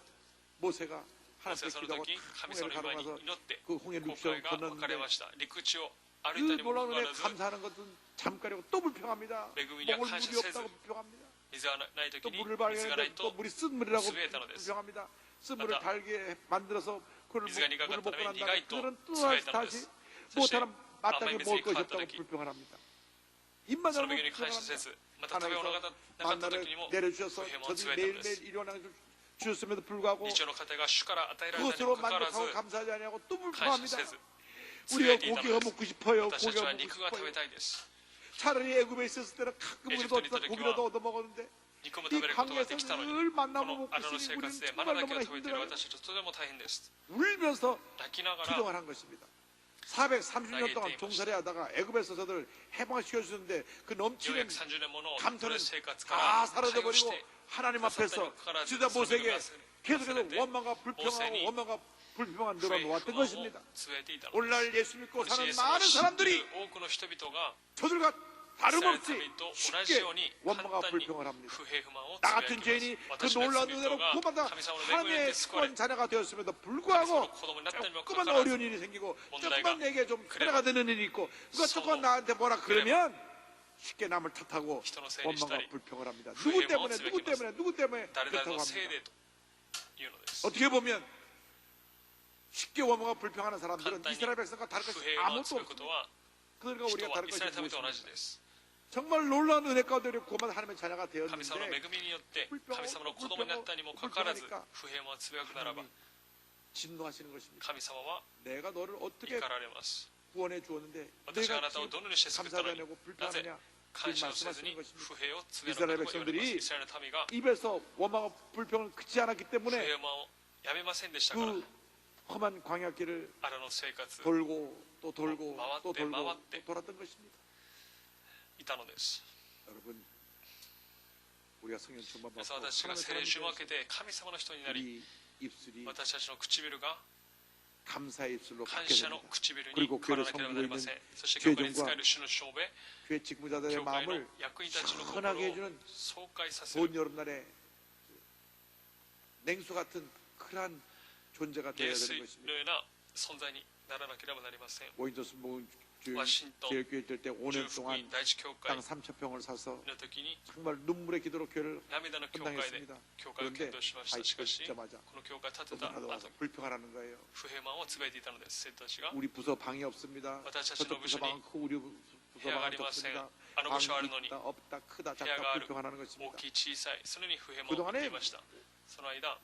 모세가 하나님께 기도하고 홍해를 가로막아서 그 홍해 육지를 건넜는데 그 놀라운 은혜 감사하는 것은 잠깐이고 또 불평합니다. 먹을 물이 없다고 불평합니다. 또 물을 발견했는데 또 물이 쓴 물이라고 불평합니다. 쓴 물을 달게 만들어서 그걸 물을 먹고 난 다음에 그들은 또 다시 못하는 마땅히 먹을 것이 없다고 불평을 합니다. 입만 열고 불평합니다. 하나님께서 만나를 내려주셔서 저들이 매일매일 일어나게 주셨음에도 불구하고 그것으로 만족하고 감사하지 않냐고 또 불평합니다. 우리가 고기가 먹고 싶어요. 고기가 먹고 싶어요. 차라리 애굽에 있었을 때는 가끔이라도 고기라도 얻어 먹었는데 이 광야에서 늘 만나고 먹고 있으니 우리는 정말 너무나 힘들어요. 울면서 기도를 한 것입니다. 430년 동안 종살이 하다가 애굽에서 저들 해방시켜주는데 그 넘치는 감사는 다 사라져버리고 하나님 앞에서 주자 모세에게 계속해서 원망과 불평하고 원망과 불평만 늘어놓았던 것입니다. 오늘날 예수 믿고 사는 많은 사람들이 저들과 다름없이 쉽게 원망과 불평을 합니다. 나 같은 죄인이 그 놀라운 은혜로 구원받아 하나님의 구원 자녀가 되었음에도 불구하고 조금만 어려운 일이 생기고 조금만 내게 좀 손해가 되는 일이 있고 그거 조금 나한테 뭐라 그러면 쉽게 남을 탓하고 원망과 불평을 합니다. 누구 때문에 그렇다고 합니다. 어떻게 보면 쉽게 원망과 불평하는 사람들은 이스라엘 백성과 다른 것이 아무것도 없습니다. 그들과 우리가 다른 것이 무엇입니까? 정말 놀라운 은혜 가운데 구원받은 하나님의 자녀가 되었는데 불평하고 불평하니까 하나님이 진노하시는 것입니다. 내가 너를 어떻게 구원해 주었는데 내가 감사하지 않고 불평하느냐 말씀하시는 것입니다. 이스라엘 백성들이 입에서 원망과 불평을 그치 않았기 때문에 그 험한 광야길을 돌고 또 돌고 또 돌고 또 돌았던 것입니다. 여러분 우리가 성령 충만 받고 우리 입술이 감사의 입술로 바뀌어야 됩니다. 그리고 교회를 섬기고 있는 교회종과 교회 직무자들의 마음을 시원하게 해주는 온 여름날의 냉수 같은 큰 존재가 되어야 되는 것입니다. 워싱턴 제일교회 될 때 5년 동안 땅 3,000평을 사서 정말 눈물의 기도로 교회를 헌당했습니다. 그런데 하이트를 짓자마자 너무나도 불평하라는 거예요. 우리 부서 방이 없습니다. 저쪽 부서 방은 크고 우리 부서 방은 적습니다. 방이 있다 없다 크다 작다 불평하라는 것입니다. 그동안에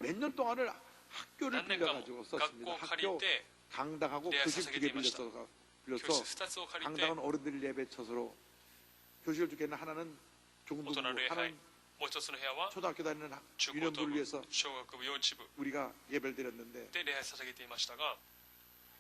몇 년 동안을 학교를 빌려가지고 썼습니다. 학교 강당하고 교실 2개 빌려서 강당은 어른들 예배 처소로 교실 2개는 하나는 중등부 하나는 초등학교 다니는 유년부를 위해서 우리가 예배를 드렸는데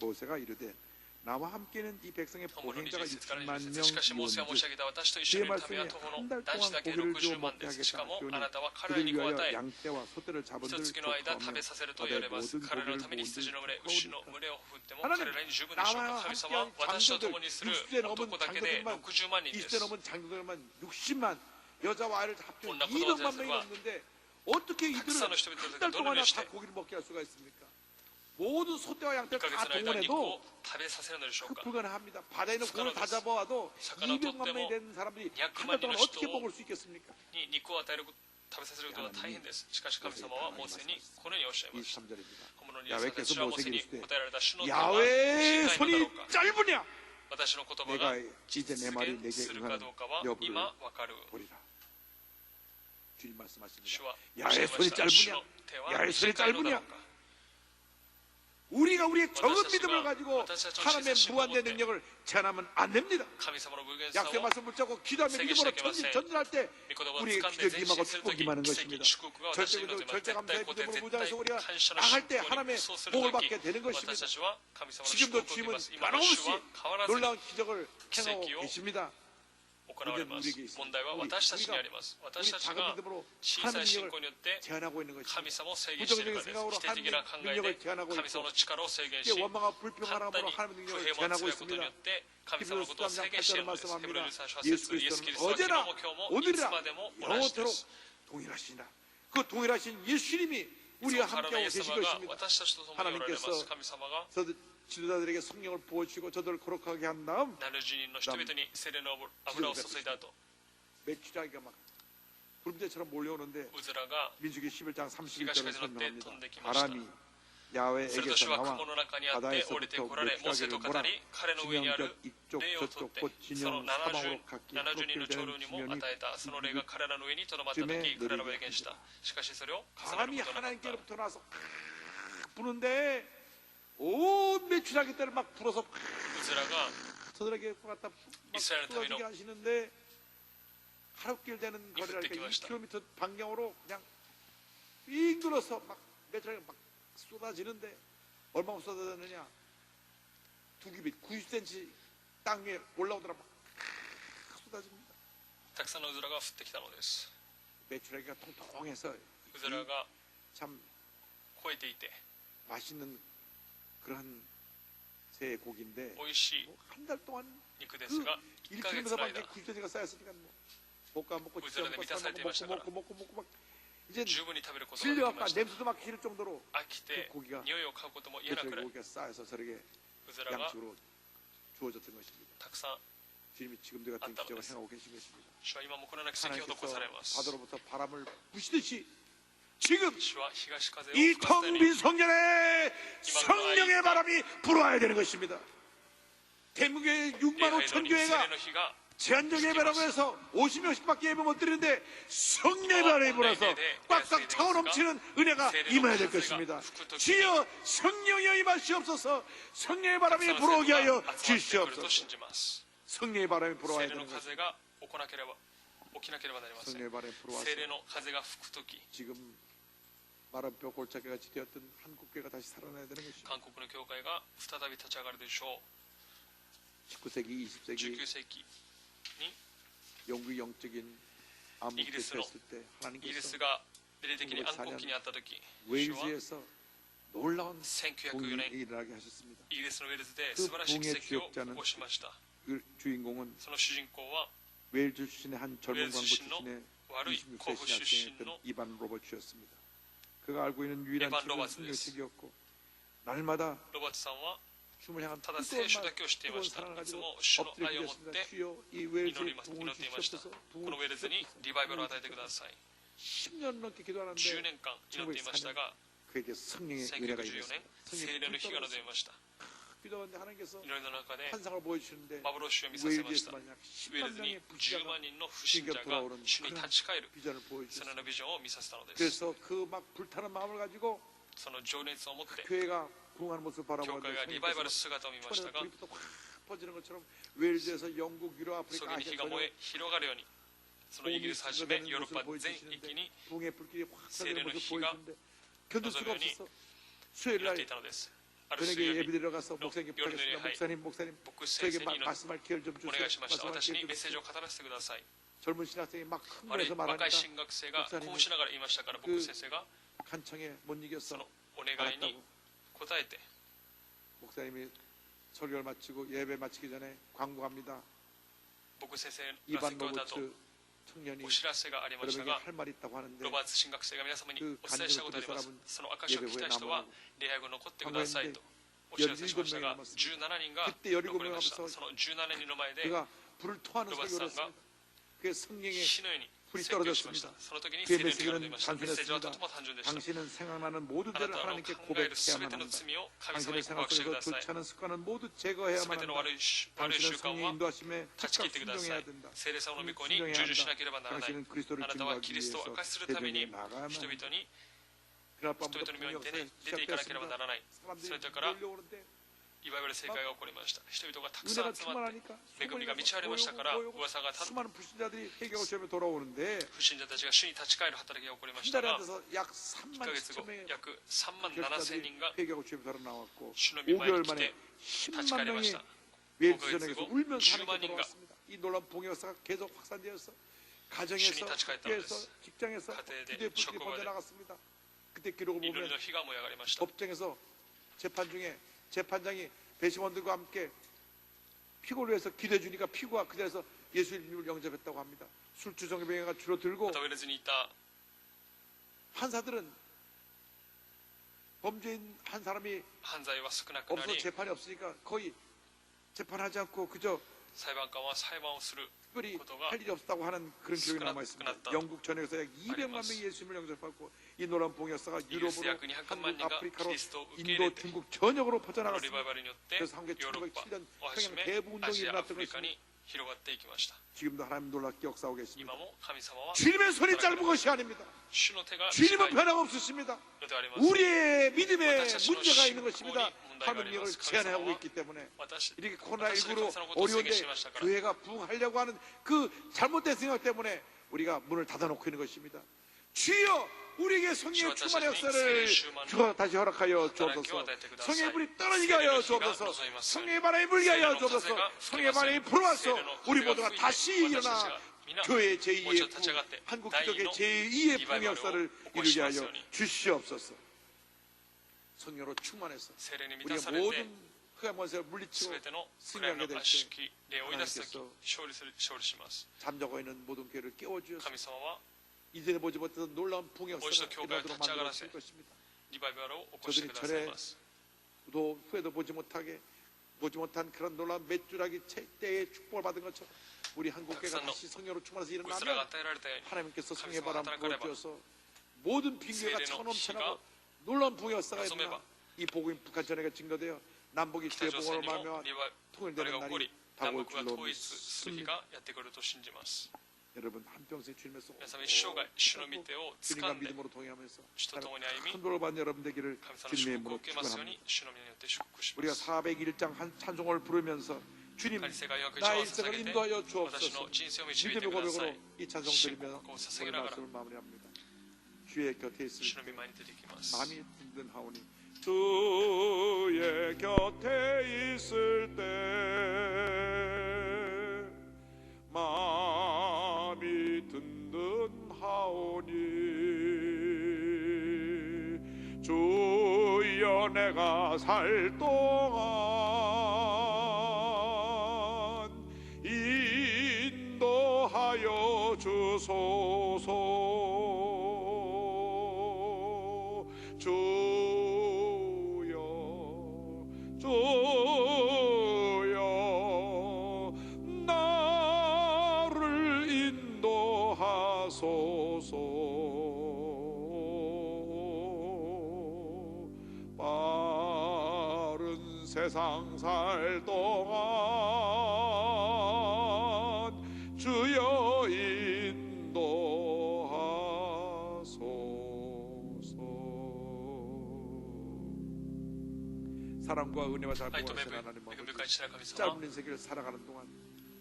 모세가 이르되 나와 함께는 이 백성의 トモの 보행자가 20節から 6만 20節しかしモーセは申し上げた私と一緒にいる民は徒歩の男子だけ60万ですしかもあなたは彼らに肉を与え 양떼와 소떼를 잡은 一 들 月の間食べさせると言われます彼らのために羊の群れ牛の群れを振っても彼らに十分でしょうか神様は私と共にする男だけで60万人です 20대 넘은 장로들만 60만 여자와 아이를 합쳐 200만 명이 넘는데 어떻게 이들을 한 달 동안이나 다 고기를 먹게 할 수가 있습니까? 모든 소떼와 양떼를 1ヶ 다 月の間肉 동원해도 を食べさせるのでしょう 그 か 불가능합니다. 바다에 있는 고기를 다 잡아와도 魚を取って 200만 명이 も 되는 사람들이 200 한 万 달 人の 동안 人 어떻게 먹을 수 있겠습니까? に肉を与える食べさせることは大変ですしかし神様はモーセにこのようにおっしゃいました 23절입니다. 本物に言わせた主はモーセに答えられた主の手は 야외의 短いのだろ 손이 うか 짧으냐? 私の言葉が 내가 이제 내 말이 実現 내게 するか 응하는 どうかは 여부를 今わかる 보리라. 주님 말씀하십니다. 主は 야의 손이 主の 짧으냐? 手は 야의 손이 短いのだろ 짧으냐? うか 우리가 우리의 적은 믿음을 私 가지고 たちの小さい 하나님의 信仰を 무한대 持って 능력을 제한하면 안 됩니다. 神様の無限さ 약속의 を 말씀 붙잡고 기도하며 세계 믿음으로 시작해 전진할 때 御言葉を 우리의 掴んで 기적이 前 임하고 進する 축복이 時 임하는 奇跡 것입니다. 祝福が私の命 절대 絶対 감사의 固定 기도로 絶 무장해서 対 우리가 感謝の 나갈 祝 때 福に 하나님의 そうする 복을 時 받게 되는 私 것입니다. たちは神様の祝 지금도 福を受け 주님은 ます今の主 변함없이 は変わらずに 놀라운 기적을 행하고 기적이요. 계십니다. 行われます 우리에게 있습니다. 問題は私たちにあります私たち 작은 が 믿음으로 小さい 하나님의 信 능력을 仰によって 제한하고 있는 것입니다. 神様を制限しているからです否定的な考えで神様の力を制限し 이게 원망과 簡 불평하라고 単に 하나님의 不 능력을 平満 제한하고 することによ 있습니다. って神様のことを制 히브리서 限してい 3장 るのです 8절을 ヘブル 말씀합니다. 3章 예수 節イエス・キリス 그리스도는 トは昨日 어제나 も今日もいつ 오늘이라 までも同じで 영원토록 す 동일하시다. 그 동일하신 예수님이 いつ 우리와 もからの 함께하고 イエス 계신 様が 것입니다. 私たちと共におられます 하나님께서 神様が 저들 지도자들에게 성령을 부어주시고 저들을 거룩하게 한 다음 70人の人々に聖霊の油を注いだ後 메추라기가 막 구름대처럼 몰려오는데 うずらが 민수기 11장 31절을 東風に乗って飛んできました 설명합니다. 바람이 すると主 야외에게서 は 나와 雲の中にあって降りてこられモーセと語り彼の上にある 이쪽 霊を取っ 저쪽 て 곧 そ 진영 の 사방으로 각기 70人の長 흑길된 老にも 지면이 与えたその霊が彼らの上にとどまった時彼らは予言したしかしそれを重ね 바람이 ることなかった 하나님께로부터 나서 부는데 온 메추라기 때를 막 불어서 うずらが 저들에게 갖다 막 이스라엘 쏟아지게 타미노 하시는데 하루길 되는 거리를 이때 2km 반경으로 그냥 삥 둘러서 막 메추라기가 막 쏟아지는데 얼마나 쏟아졌느냐 2규빗 90cm 땅 위에 올라오더라 막 쏟아집니다. たくさんのうずらが降ってきたのです 메추라기가 통통해서 うずらが 참 超えていて 맛있는 그런 새 고기인데 美味しい 한 달 동안 肉ですが1ヶ月 1km에서 の 밖에 間 90cm가 쌓였으니까 뭐 볶아 먹고 うずらで 찢어 満たされていましたから 먹고 막 이제 十分に食べることができ 질려갖고 ました 냄새도 막 기를 정도로 飽きて 그 고기가 匂いを嗅ぐことも嫌なく 메추라기 らい 고기가 쌓여서 저렇게 うずらが 양식으로 주어졌던 것입니다. たくさん 주님이 지금도 같은 아따로 기적을 됐어. 행하고 계신 것입니다. 主は今もこのような奇跡を起こされます 하나님께서 바다로부터 바람을 부시듯이 지금 主は東風を 이 吹かせたよう 텅 に 빈 성전에 성령의 바람이 불어와야 되는 것입니다. 대목의 6만 礼拝 5천 堂に聖霊 교회가 の火が 제한적 예배라고 해서 50명씩밖에 예배 못 드리는데 성령의 바람이 불어서 꽉꽉 차고 넘치는 은혜가 임해야 될 것입니다. 주여 성령이여 임하시옵소서. 성령의 바람이 불어오게 하여 集まってくると 주시옵소서. 信じます 성령의 바람이 聖 불어와야 霊の 되는 것입니다. 風が起きなければなりません 성령의 바람이 불어와서 聖霊の風が吹くとき 지금 마른 뼈 골짜기 같이 되었던 한국교회가 다시 살아나야 되는 것입니다. 韓国の教会が再び立ち上がるでしょ 19세기, う 20세기 19世紀に 영국 영적인 암흑기 이기리스로 됐을 때 イギリス 하나님께서 が霊的に暗黒期にあったとき主は 웨일즈에서 놀라운 1904 공이 年 일어나게 하셨습니다. イギリスのウェールズで 그 素晴らしい奇 붕의 跡を起 주역자는 こしました 그 주인공은 その主人公は 웨일즈 출신의 한 젊은 웨일즈 광부 출신의 출신의 悪い 26세 甲府出身 신학생이었던 の 이반 로버츠였습니다. 그가 알고 있는 유일한 이반 책은 로버츠 성경책이었고 날마다 ロバートさんは 춤을 향한 ただ 뜨거운 聖書だけを知っていま 뜨거운 した 사랑을 いつ 가지고 も主の 엎드려 愛を持っ 기도했습니다. て 주여 이 祈 웨일즈에 ってい 부흥을 ましたこ 주시옵소서. のウェールズにリバイバルを与えてください 10년 넘게 10 기도하는데 年間祈っていましたが 그에게 성령의 은혜가 1914年 있었습니다. 聖霊の火が望みました 기도하는데 하나님께서 祈りの中で 환상을 보여주시는데 幻を見させました 웨일즈에서 ウ 만약 ェールズ 10만 に 명의 10 부자가 万人の不信者が主に立ち返る 비전을 そのよう 보여주셨습니다. なビジョンを見させたのです 그래서 그 막 불타는 마음을 가지고 その情熱を持って 교회가 부흥하는 모습을 教会が 바라보는데 リバイバル姿を見ましたが 불이 확 퍼지는 것처럼 웨일즈에서 영국, 유럽, そ 아프리카, こに火 아시아 が燃え広がるようにそのイギリスはじめヨーロッパ全域に 부흥의 불길이 확 세례의 퍼지는 모습을 희가 보여주는데 견딜 수가 노점연이 없어서 수요일 祈って 날 いたのですある水 저녁에 曜日 예배 드려가서 목사님께夜の礼 부탁했습니다. 拝 목사님 牧師先 저에게 生に 말씀할 기회를 좀 お 주세요. 願いしました 말씀할 私に 기회를 メッセージ 주세요. を語らせてください 젊은 신학생이 막 ある 흥분해서 若 말하니까 い進学生が興奮しながら言いましたから牧師先生が 간청에 못 이겼어. お願いに応えて 목사님이 설교를 마치고 예배 마치기 전에 광고합니다. 牧師先生が 이반 説教だと 로버츠 청년이 お知らせがありました 여러분에게 が 할 말이 있다고 하는데 ロバーツ進学生が皆様に 그 お伝えしたことありますその証を聞きたい人は礼拝後残ってくださいとお知らせしましたが17人が 그때 17명 残りました 앞에서 その17人の前で 그가 불을 토하는 ロバーツ 설교를 さんが 했습니다. 그게 성령의 火のように 불이 説教しまし 떨어졌습니다. た。その時に 그의 聖霊の力が出 메시지는 ました。メッセージはと 단순했습니다. ても単純でした。 당신은 생각나는 모든 あな 죄를 たの 하나님께 考えるすべ 고백해야만 ての 합니다. 罪を神様に 당신의 告白してく 생각속에서 ださい。 좋지 않은 습관은 모두 す 제거해야만 べての 합니다. 悪い習 당신은 慣 성령의 は 인도하심에 断ち切 즉각 ってくださ 순종해야 い。 된다. 聖霊様の御子に 순종해야 従順し 한다. なければならない。 당신은 그리스도를 あなたは 증거하기 キリストを 위해서 明かしするために 대중에게 나가야만 人 합니다. 々に 그날 人 밤부터 々のように 폭력성이 出ていかなければな 시작됐습니다. らない。そ 사람들이 れから 몰려오는데 いわゆる正解が起こりました。人々がたくさん 은혜가 集まって 충만하니까 恵みが満ち溢れましたから 모이고 噂が立って 수많은 불신자들이 회개하고 시험에 돌아오는데 不信者たちが主に立ち返る働きが起こりま 한 した 달에 が 앉아서 약 1 3만 ヶ月後 7천명의 約3万7千人が 회개하고 시험에 돌아 나왔고 主の御前 5개월 に来 만에 て立ち返 10만 りまし 명이 た。 웨일스전에서 울면서 10만 하나님께 인가 돌아왔습니다. 이 놀라운 봉의 역사가 계속 확산되어서 主 가정에서 に立ち返ったので 학교에서 す。 직장에서 家庭で 기도의 불길이 職場で 번져나갔습니다. 그때 기록을 祈り 보면 の火が燃え上がりました。 법정에서 재판 중에 재판장이 배심원들과 함께 피고를 위해서 기도해 주니까 피고가 그대에서 예수님을 영접했다고 합니다. 술주정병회가 줄어들고 またウェルズにいた 판사들은 범죄인 한 사람이 犯罪は少なくな 없어 り 재판이 없으니까 거의 재판하지 않고 그저 裁判官は裁判をする 특별히 ことが 할 일이 없다고 하는 그런 기록이 남아 있습니다. 끝났다. 영국 전역에서 약 200만 명이 예수님을 영접하고 이 놀라운 봉의 역사가 イギリス 유럽으로 約200万 한국, 人がキ 아프리카로 リストを受け入 인도, れて 중국 전역으로 このリ 퍼져나갔습니다. バイバルによって 그래서 한국 ヨーロッパ 1907년 をはじ 평양 め 대부 ア 운동이 ジア、ア 일어났던 フリカ 것입니다. に広がっていきました。 지금도 하나님 놀랍게 역사하고 계십니다. 今も神様は 주님의 손이 짧은 것이 아닙니다. 主の手が 주님은 近い 변함없으십니다. のであります。 우리의 믿음에 私たちの 문제가 信 있는 仰に 것입니다. 問題がありま 하느님을 す。神様 제한하고 は 있기 때문에 私 이렇게 私たち 코로나19로 がそのことを宣言 어려운데 しましたから 교회가 부흥하려고 하는 그 잘못된 생각 때문에 우리가 문을 닫아놓고 있는 것입니다. 주여 우리에게 성령의 충만의 역사를 주어 다시 허락하여 주옵소서. 성령의 불이 떨어지게 하여 주옵소서. 성령의 바람이 불게 하여 주옵소서. 성령의 바람이 불어와서 우리 모두가 다시 일어나 교회 제2의 부, 한국 기독의 제2의 부흥의 역사를 이루게 하여 주시옵소서. 성령으로 충만해서 聖霊に満 우리가 たされて 모든 흑암 원세를 す 물리치고 べての暗闇 승리하게 の 될 悪 때 しき霊を追い出すとき 하나님께서 勝利します 잠자고 있는 모든 교회를 깨워주셔서 神様は 이전에 보지 못했던 놀라운 부흥의 벌써 역사가 교회가 일어나도록 닫지 만들어 않았어요. 주실 것입니다. リバイバルを起こして 저들이 ください 전에 ます 또 후에도 보지 못한 그런 놀라운 메뚜라기 때에 축복을 받은 것처럼 우리 한국교회가 다시 성령으로 충만해서 こいつらが 일어나면 与えられたように 하나님께서 성령의 神様 바람 が働かれば 부어주어서 모든 빈교회가 세례의 차넘쳐나고 놀라운 부흥의 역사가 가슴에 일어나 봐. 이 복음이 북한 전역에 증거되어 남북이 北 주의 朝 복음을 鮮にも 말며 リバイバル 통일되는 が起こ 날이 り 다가올 南北が 줄로 統一する日 믿습니다. がやってくると信じます 여러분 한평생 주님에서 皆様一生涯主の御手を 주님과 掴んで 믿음으로 동행하면서 主と共に歩み 큰 도를 받는 여러분 되기를 神様の 주님의 祝福を 이름으로 受けますよう 축원합니다. に主の皆によって祝福しま 우리가 す 401장 찬송을 부르면서 주님 世界401 나의 を 일생을 捧げて 인도하여 私 주옵소서 の人生を導いて 믿음의 くださ 고백으로 い 이 찬송 信 드리며 仰を捧 오늘 げながら 말씀을 마무리합니다. 주의 곁에 있을 主の 때 御前に出てきます 마음이 든든하오니 주의 곁에 있을 때 마음이 든든하오니 주여 내가 살 동안 인도하여 주소서 주여 주여 나를 인도하소서 빠른 세상 살 동안 주여 인도하소서. 사랑과 은혜와 愛と 자비와 恵み 하나님 恵み 아버지 深い力神様 짧은 인생을 살아가는 동안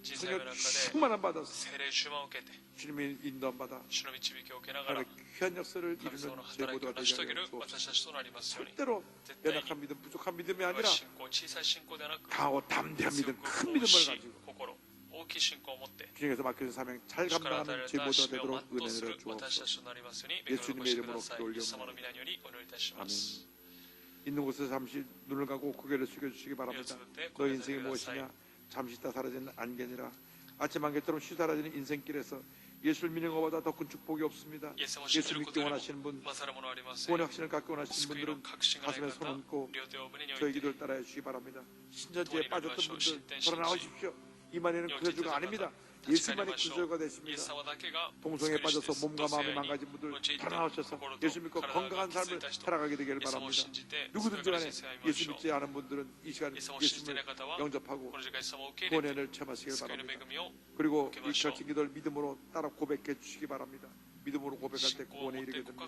人生の 성령 中で 충만함 받아서 聖霊充満を受けて 주님의 인도함 받아 主の導きを受けながら 하나님의 귀한 역사를 神 이루는 様の 제 働きを 모두가 成し 되게 遂げる 하여 주옵소서. 私たちとなりますように 절대로 絶対に 연약한 믿음, 부족한 믿음이 弱い 아니라 信仰小さい信仰ではなく 강하고 담대한 強 믿음, く 큰 大 믿음을 きい 가지고 心大きい信仰を持って 균형에서 맡겨진 사명 잘 主から与え 감당하는 られ 제 た 모두가 使命を 되도록 全うす 은혜를 る私た 주옵소서. ちとなりますように恵みを残してください。イエス様の皆によりお祈りいたします 있는 곳에서 잠시 눈을 감고 고개를 숙여주시기 바랍니다. 너의 인생이 무엇이냐? 잠시 있다 사라지는 안개니라. 아침 안개처럼 쉬 사라지는 인생길에서 예수를 믿는 것보다 더 큰 축복이 없습니다. イエス様を信じ 예수 るこ 믿기 とよりも 원하시는 분, 勝るものはありません。 구원의 확신을 갖고 원하시는 救いの 분들은 確信がない 가슴에 方 손 얹고 両手を胸に置 저희 いて 기도를 따라해 주시기 바랍니다. 신천지에 돈이 빠졌던 필요하시오. 분들 신천지. 돌아나오십시오. 이만희는 구세주가 아닙니다. 예수만이 구세주가 되십니다. 동성애에 빠져서 몸과 마음이 망가진 분들 다 나오셔서 예수 믿고 건강한 삶을 살아가게 되기를 바랍니다. 누구든지 간에 예수 믿지 않은 분들은 이 시간 예수님을 영접하고 구원을 체험하시길 바랍니다. 그리고 이 결정 기도를 믿음으로 따라 고백해 주시기 바랍니다. 믿음으로 고백할 때 구원에 이르게 됩니다.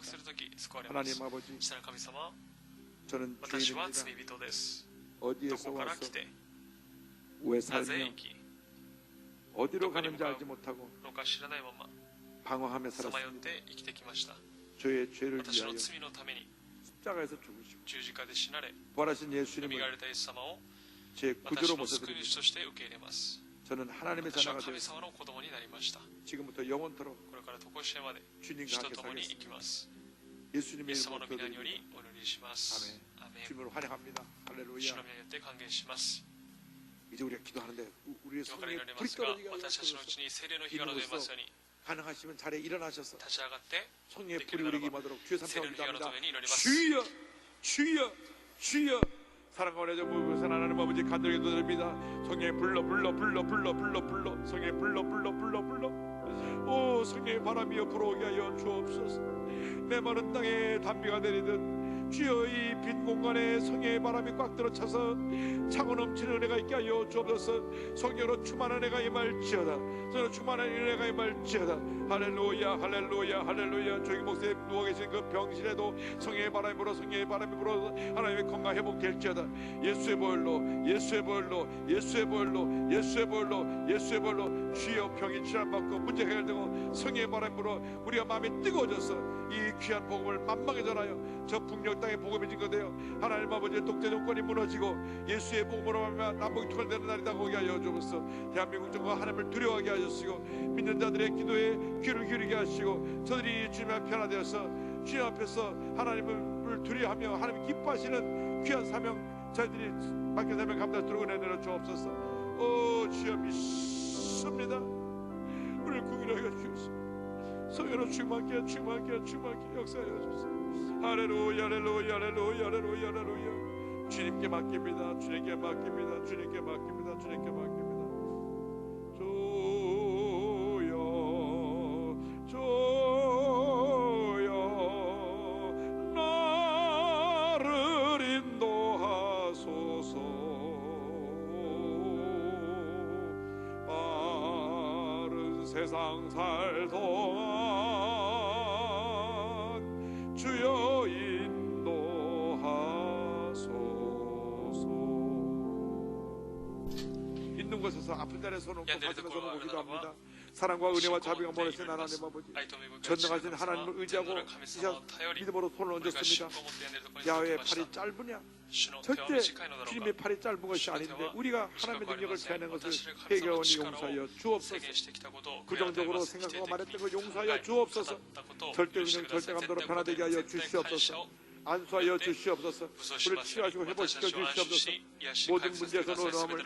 하나님 아버지, 저는 죄인입니다. 어디에서 와서 왜 살며 어디로 가는지 알지 못하고 방황하며 살았습니다. 저의 죄를 위하여 십자가에서 죽으시고 부활하신 예수님을 제 구주로 모셔드립니다. 저는 하나님의 자녀가 되었습니다. 지금부터 영원토록 주님과 함께 살겠습니다. 예수님의 이름으로 기도드립니다. 아멘. 주님을 환영합니다. 할렐루야. 이제 우리가 기도하는데 우리의 성령의 불이 떨어지게 하소서. 가능하시면 자리에 일어나셔서 성령의 불이 우리에게 임하도록 주의 삼창을 기도합니다. 주여, 주여, 주여. 사랑과 은혜 전부선 하나님 아버지 간절히 기도드립니다. 성령의 불러 성령의 불러 오 성령의 바람이여 불어오게 하여 주옵소서. 내 마른 땅에 단비가 내리듯 주여 이 빈 공간에 성령의 바람이 꽉 들어차서 차고 넘치는 은혜가 있게 하여 주옵소서. 성령으로 충만한 은혜가 임할지어다. 성령으로 충만한 은혜가 임할지어다. 할렐루야 할렐루야 할렐루야. 저기 목사님 누워 계신 그 병실에도 성령의 바람이 불어 성령의 바람이 불어 하나님의 건강 회복될지어다. 예수의 보혈로 예수의 보혈로 예수의 보혈로 예수의 보혈로 예수의 보혈로 주여 병이 치료받고 문제 해결되고 성령의 바람이 불어 우리가 마음이 뜨거워져서 이 귀한 복음을 만방에 전하여 저 북녘 땅에 복음이 증거되어 하나님 아버지의 독재 정권이 무너지고 예수의 복음으로 하면 남북이 통일되는 날이다 거기 하여 주옵소서. 대한민국 정부가 하나님을 두려워하게 하시고 믿는 자들의 기도에 귀를 기울이게 하시고 저들이 주님 앞에 변화되어서 주님 앞에서 하나님을 두려워하며 하나님 기뻐하시는 귀한 사명 저희들이 맡긴 사명 감당하도록 은혜 내려 주옵소서. 오 주여 믿습니다. 우리를 구원하여 주옵소서. 성령으로 충만케 역사하여 주옵소서. 할렐루야 할렐루야 할렐루야 할렐루야 할렐루야. 주님께 맡깁니다. 주님께 맡깁니다. 주님께 맡깁니다. 주님께 맡깁니다. 주여 나를 인도하소서. 바른 세상 살 동안 주여 인도하소서. 있는 곳에서 아픈 자리에 손 얹고 가슴에 손 얹고 기도합니다. 사랑과 은혜와 자비가 모르신 하나님 아버지, 전능하신 하나님을 의지하고 믿음으로 손을 얹었습니다. 야훼의 팔이 짧으냐? 절대 주님의 팔이 짧은 것이 아닌데 우리가 하나님의 능력을 제한한 것을 회개하오니 용서하여 주옵소서. 부정적으로 생각하고 말했던 걸 용서하여 주옵소서. 절대 운영 절대 감도로 변화되게 하여 주시옵소서. 안수하여 주시옵소서. 우리를 치유하시고 회복시켜 주시옵소서. 모든 문제에서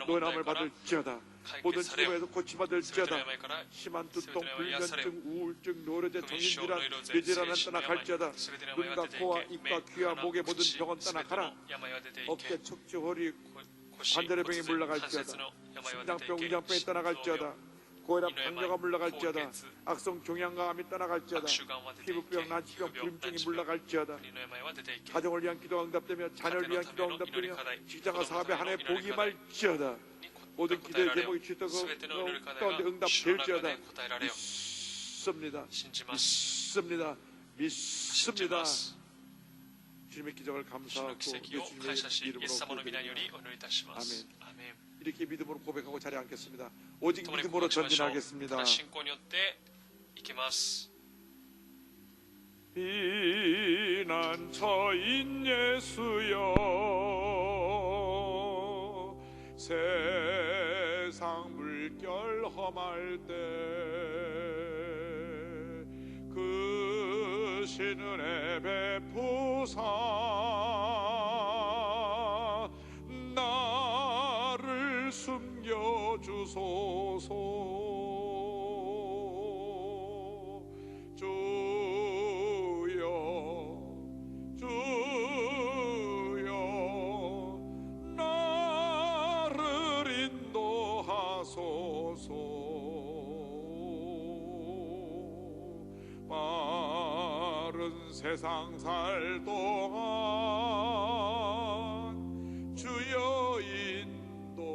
노인함을 받을지어다. 모든 질병에서 고침받을지어다. 심한 두통, 불면증, 우울증, 노려제, 정신질환, 뇌질환은 떠나갈지어다. 눈과 코와 입과 귀와 목의 모든 병은 떠나가라. 어깨, 척추, 허리, 관절의 병이 물러갈지어다. 심장병, 위장병이 떠나갈지어다. 고혈압, 당뇨가 물러갈지어다. 악성 종양감이 떠나갈지어다. 피부병, 난치병, 불임증이 물러갈지어다. 가정을 위한 기도가 응답되며 자녀를 위한 기도가 응답되며 직장과 사업에 하나의 복이 임할지어다. 모든 기도의 제목이 주셨던 가운데 응답될지어다. 믿습니다. 믿습니다. 주님의 기적을 감사하고 예수님의 이름으로 기도드립니다. 아멘. 이렇게 믿음으로 고백하고 자리에 앉겠습니다. 오직 믿음으로 전진하겠습니다. 피난처인 예수여, 세상 물결 험할 때 그 신은혜 베푸사 나를 숨겨주소서. 주여 나를 인도하소서. 빠른 세상 살 동안 주여 인도하소서.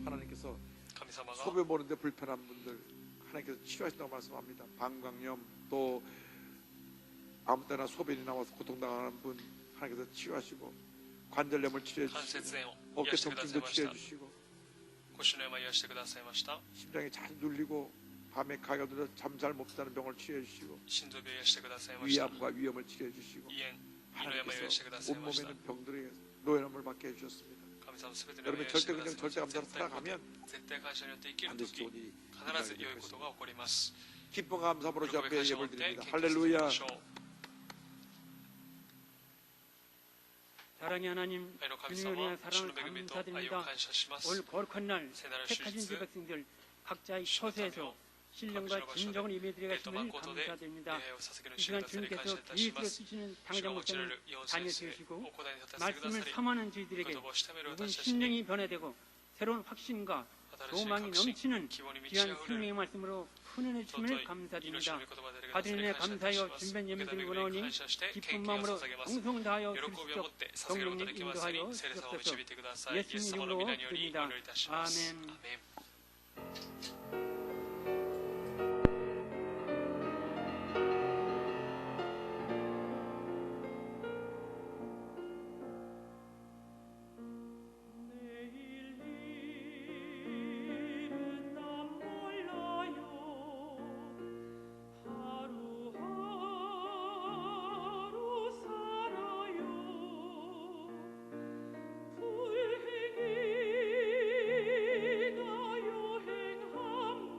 하나님께서 소변 보는데 불편한 분들 하나님께서 치료하신다고 말씀합니다. 방광염 또 아무 때나 소변이 나와서 고통당하는 분 하나님께서 치료하시고, 관절염을 치료해 주시고, 어깨 통증도 치료해 주시고, 심장이 잘 눌리고 밤에 가게 들어 잠 잘 못 자는 병을 치료해 주시고, 위암과 위염을 치료해 주시고, 하나님께서 온몸에 있는 병들에게 노예함을 받게 해주셨습니다. 여러분 절대 그냥 절대 감사로 살아가면 반드시 좋은 일이 일어나겠습니다. 기쁨 감사로 주 앞에 예배를 드립니다. 할렐루야. 사랑의 하나님, 주님의 은혜와 사랑을 감사드립니다. 오늘 거룩한 날 택하신 주 백성들 각자의 처소에서 신령과 진정을 예배드리겠음을 감사드립니다. 이 시간 주님께서 기회로 쓰시는 당장 목사님 다녀 주시고, 말씀을 삼하는 저희들에게 누군 심령이 변화되고 새로운 확신과 소망이 넘치는 귀한 생명의 말씀으로 훈련해 주심을 감사드립니다. 받은 은혜 감사하여 준비한 예물들을 원하오니 기쁜 마음으로 정성 다하여 주시옵소서. 성령님 인도하여 주옵소서. 예수님 이름으로 드립니다. 아멘. 불행이가 여행함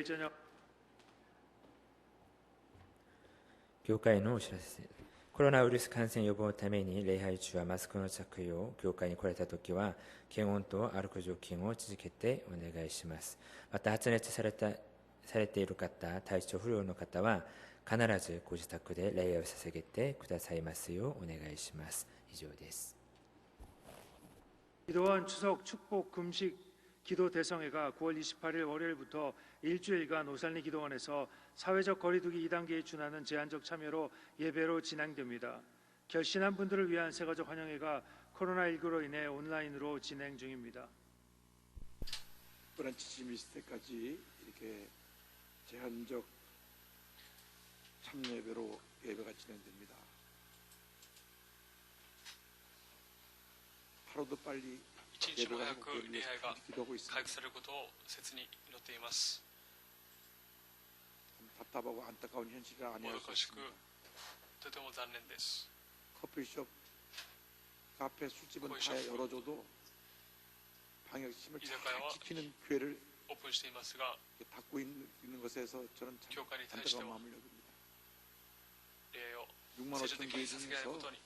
저녁 業界のお知らせです。コロナウイルス感染予防のために礼拝中はマスクの着用、教会に来られたときは検温とアルコール除菌を続けてお願いします。また発熱されている方、体調不良の方は必ずご自宅で礼拝を捧げてくださいますようお願いします。以上です。 기도원 추석 축복 금식 기도 대성회가 9월 28일 월요일부터 일주일간 오산리 기도원에서 사회적 거리두기 2단계에 준하는 제한적 참여로 예배로 진행됩니다. 결신한 분들을 위한 세가족 환영회가 코로나19로 인해 온라인으로 진행 중입니다. 특별한 지침이 있을 때까지 이렇게 제한적 참여 예배로 예배가 진행됩니다. 하루도 빨리 一日も早く礼拝が回復されることを切に祈っています。 답답하고 안타까운 현실을 아니할 수 있습니다. とても残念です。 커피숍, 카페, 술집은 다 열어줘도 방역심을 잘 지키는 교회를 オープンしていますが、 닫고 있는 것에서 저는 참 教会に対して 안타까운 は 마음을 여깁니다. 礼を 6만 聖書 5천 的 교회 に捧げないこ 중에서 とに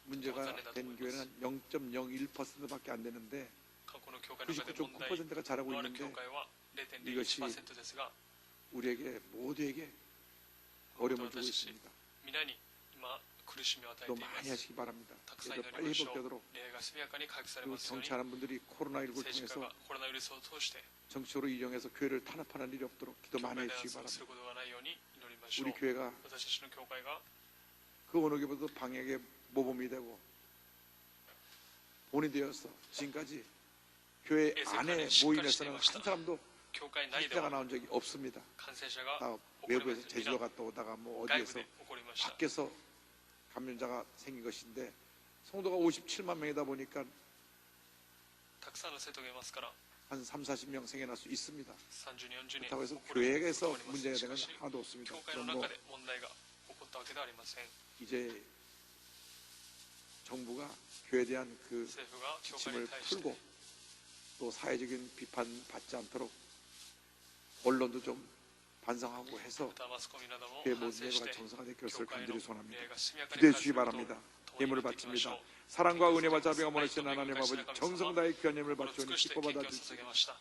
문제가 된 교회는 0.01%밖에 안 되는데 過去の教会の中で問題 99%가 잘하고 のある 있는데 教会は 이것이 0.01%ですが、 우리에게 모두에게 어려움을 주고 私たち 있습니다. 皆に今苦しみを与え 또 ていま 많이 す。 하시기 바랍니다. たくさん祈 그래도 り 빨리 ましょう。 회복되도록 礼が速やかに回復され 그리고 ますように、 정치하는 분들이 코로나19를 政治家 통해서 がコロナウイルスを通して 정치로 이용해서 교회를 탄압하는 일이 없도록 기도 教 많이 会で 해주시기 圧迫す 바랍니다. ることがないように祈りましょう。 우리 교회가 私たちの教会が 그 어느 교회보다 방역의 모범이 되고 본이 되어서 지금까지 교회 안에 모임에서는 한 사람도 教会内で 확진자가 は 나온 적이 없습니다. 感染者が 다 起こりま 외부에서 せん。 제주도 갔다 오다가 뭐 外部 어디에서 で起こりました。 밖에서 감염자가 생긴 것인데 성도가 57만 명이다 보니까 たくさんの生徒がいますから、 한 3, 40명 생겨날 수 있습니다. 30人、40人 그렇다고 해서 起こること 교회에서 もあります。 문제가 し 되는 か 건 し 하나도 없습니다. 教会の 그럼 뭐 中で問題が起こったわけではありません。 이제 정부가 교회에 대한 그 政府が教会 지침을 に対して 풀고 또 사회적인 비판 받지 않도록 언론도 좀 반성하고 해서 またマスコミなども 교회 反 모든 省し 예배가 て 정상화될 教 것을 会の 간절히 소원합니다. 礼が速やかに 기대해 回復 주시기 することを 바랍니다. 共に 예물을 祈っていきましょ 바칩니다. う。 사랑과 은혜와 자비가 mol하시는 하나님 아버지 정성 다해 귀한 예물을 바치오니 기뻐 받아 주시옵소서.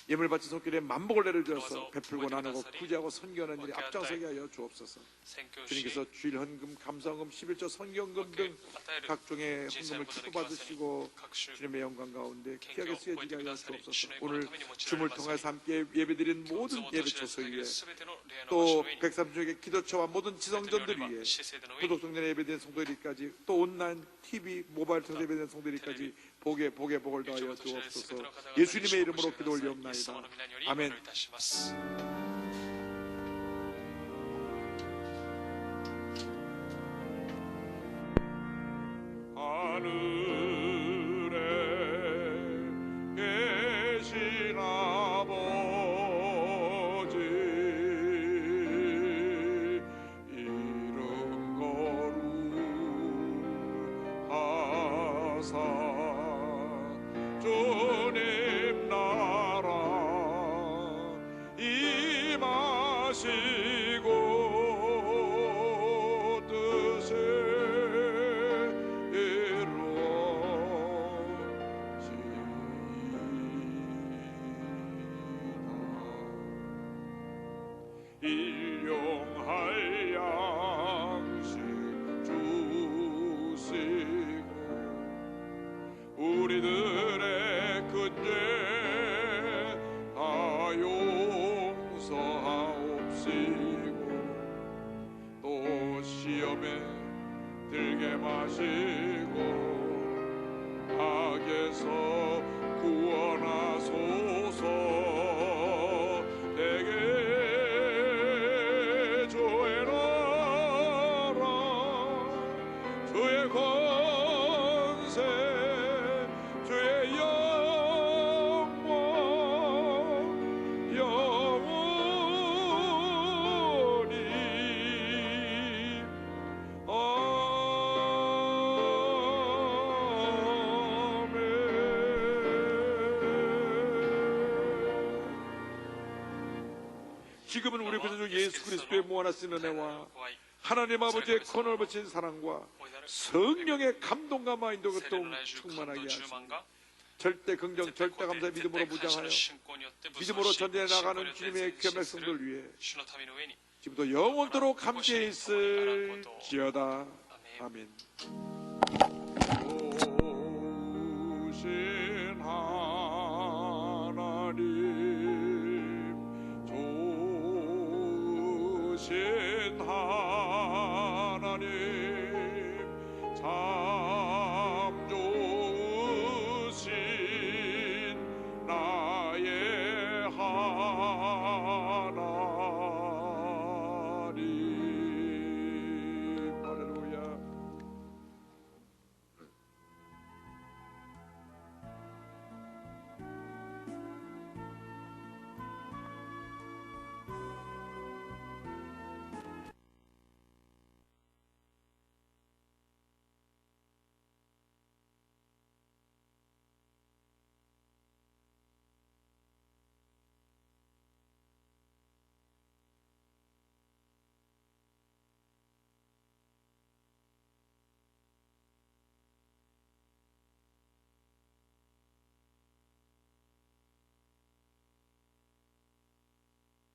예물 바친 손길에 만복을 내려주셔서 베풀고 나누고 구제하고 선교하는 일에 앞장서게 하여 주옵소서. 주님께서 주일 헌금, 감사헌금, 11조 선경금 등 각종의 헌금을 기뻐받으시고 주님의 영광 가운데 귀하게 쓰여지게 하여 주옵소서. 오늘 줌을 통해서 함께 예배드린 모든 예배 초소 위에 또 130쪽의 기도처와 모든 지성전들 위에 구독성전에 예배드린 성도들까지 또 온라인 TV 모바일 통해서 예배드린 성도들까지 복에 복을 더하여 주옵소서. 예수님의 이름으로 기도 올리옵나이다. 아멘. 하늘에 계신 아버지 이름 거룩하사 주님 나라 임하시고 뜻을 이루어지이다 일용할 양식 주시고 우리들의 큰 죄 다 용서하옵시고 또 시험에 들게 마시고 악에서 구원하소서. 내게 주의 나라 주의 권세 주의 영광 영원히 아멘. 지금은 우리 구주 예수 그리스도의 무한하신 은혜와 하나님 아버지의 권을 버친 사랑과 성령의 감동과 마인도 또 충만하게 하시고 절대 긍정, 절대 감사 믿음으로 무장하여 믿음으로 전진해 나가는 주님의 귀한 백성들 위해 지금부터 영원토록 함께 있을지어다. 아멘. 좋으신 하나님, 좋으신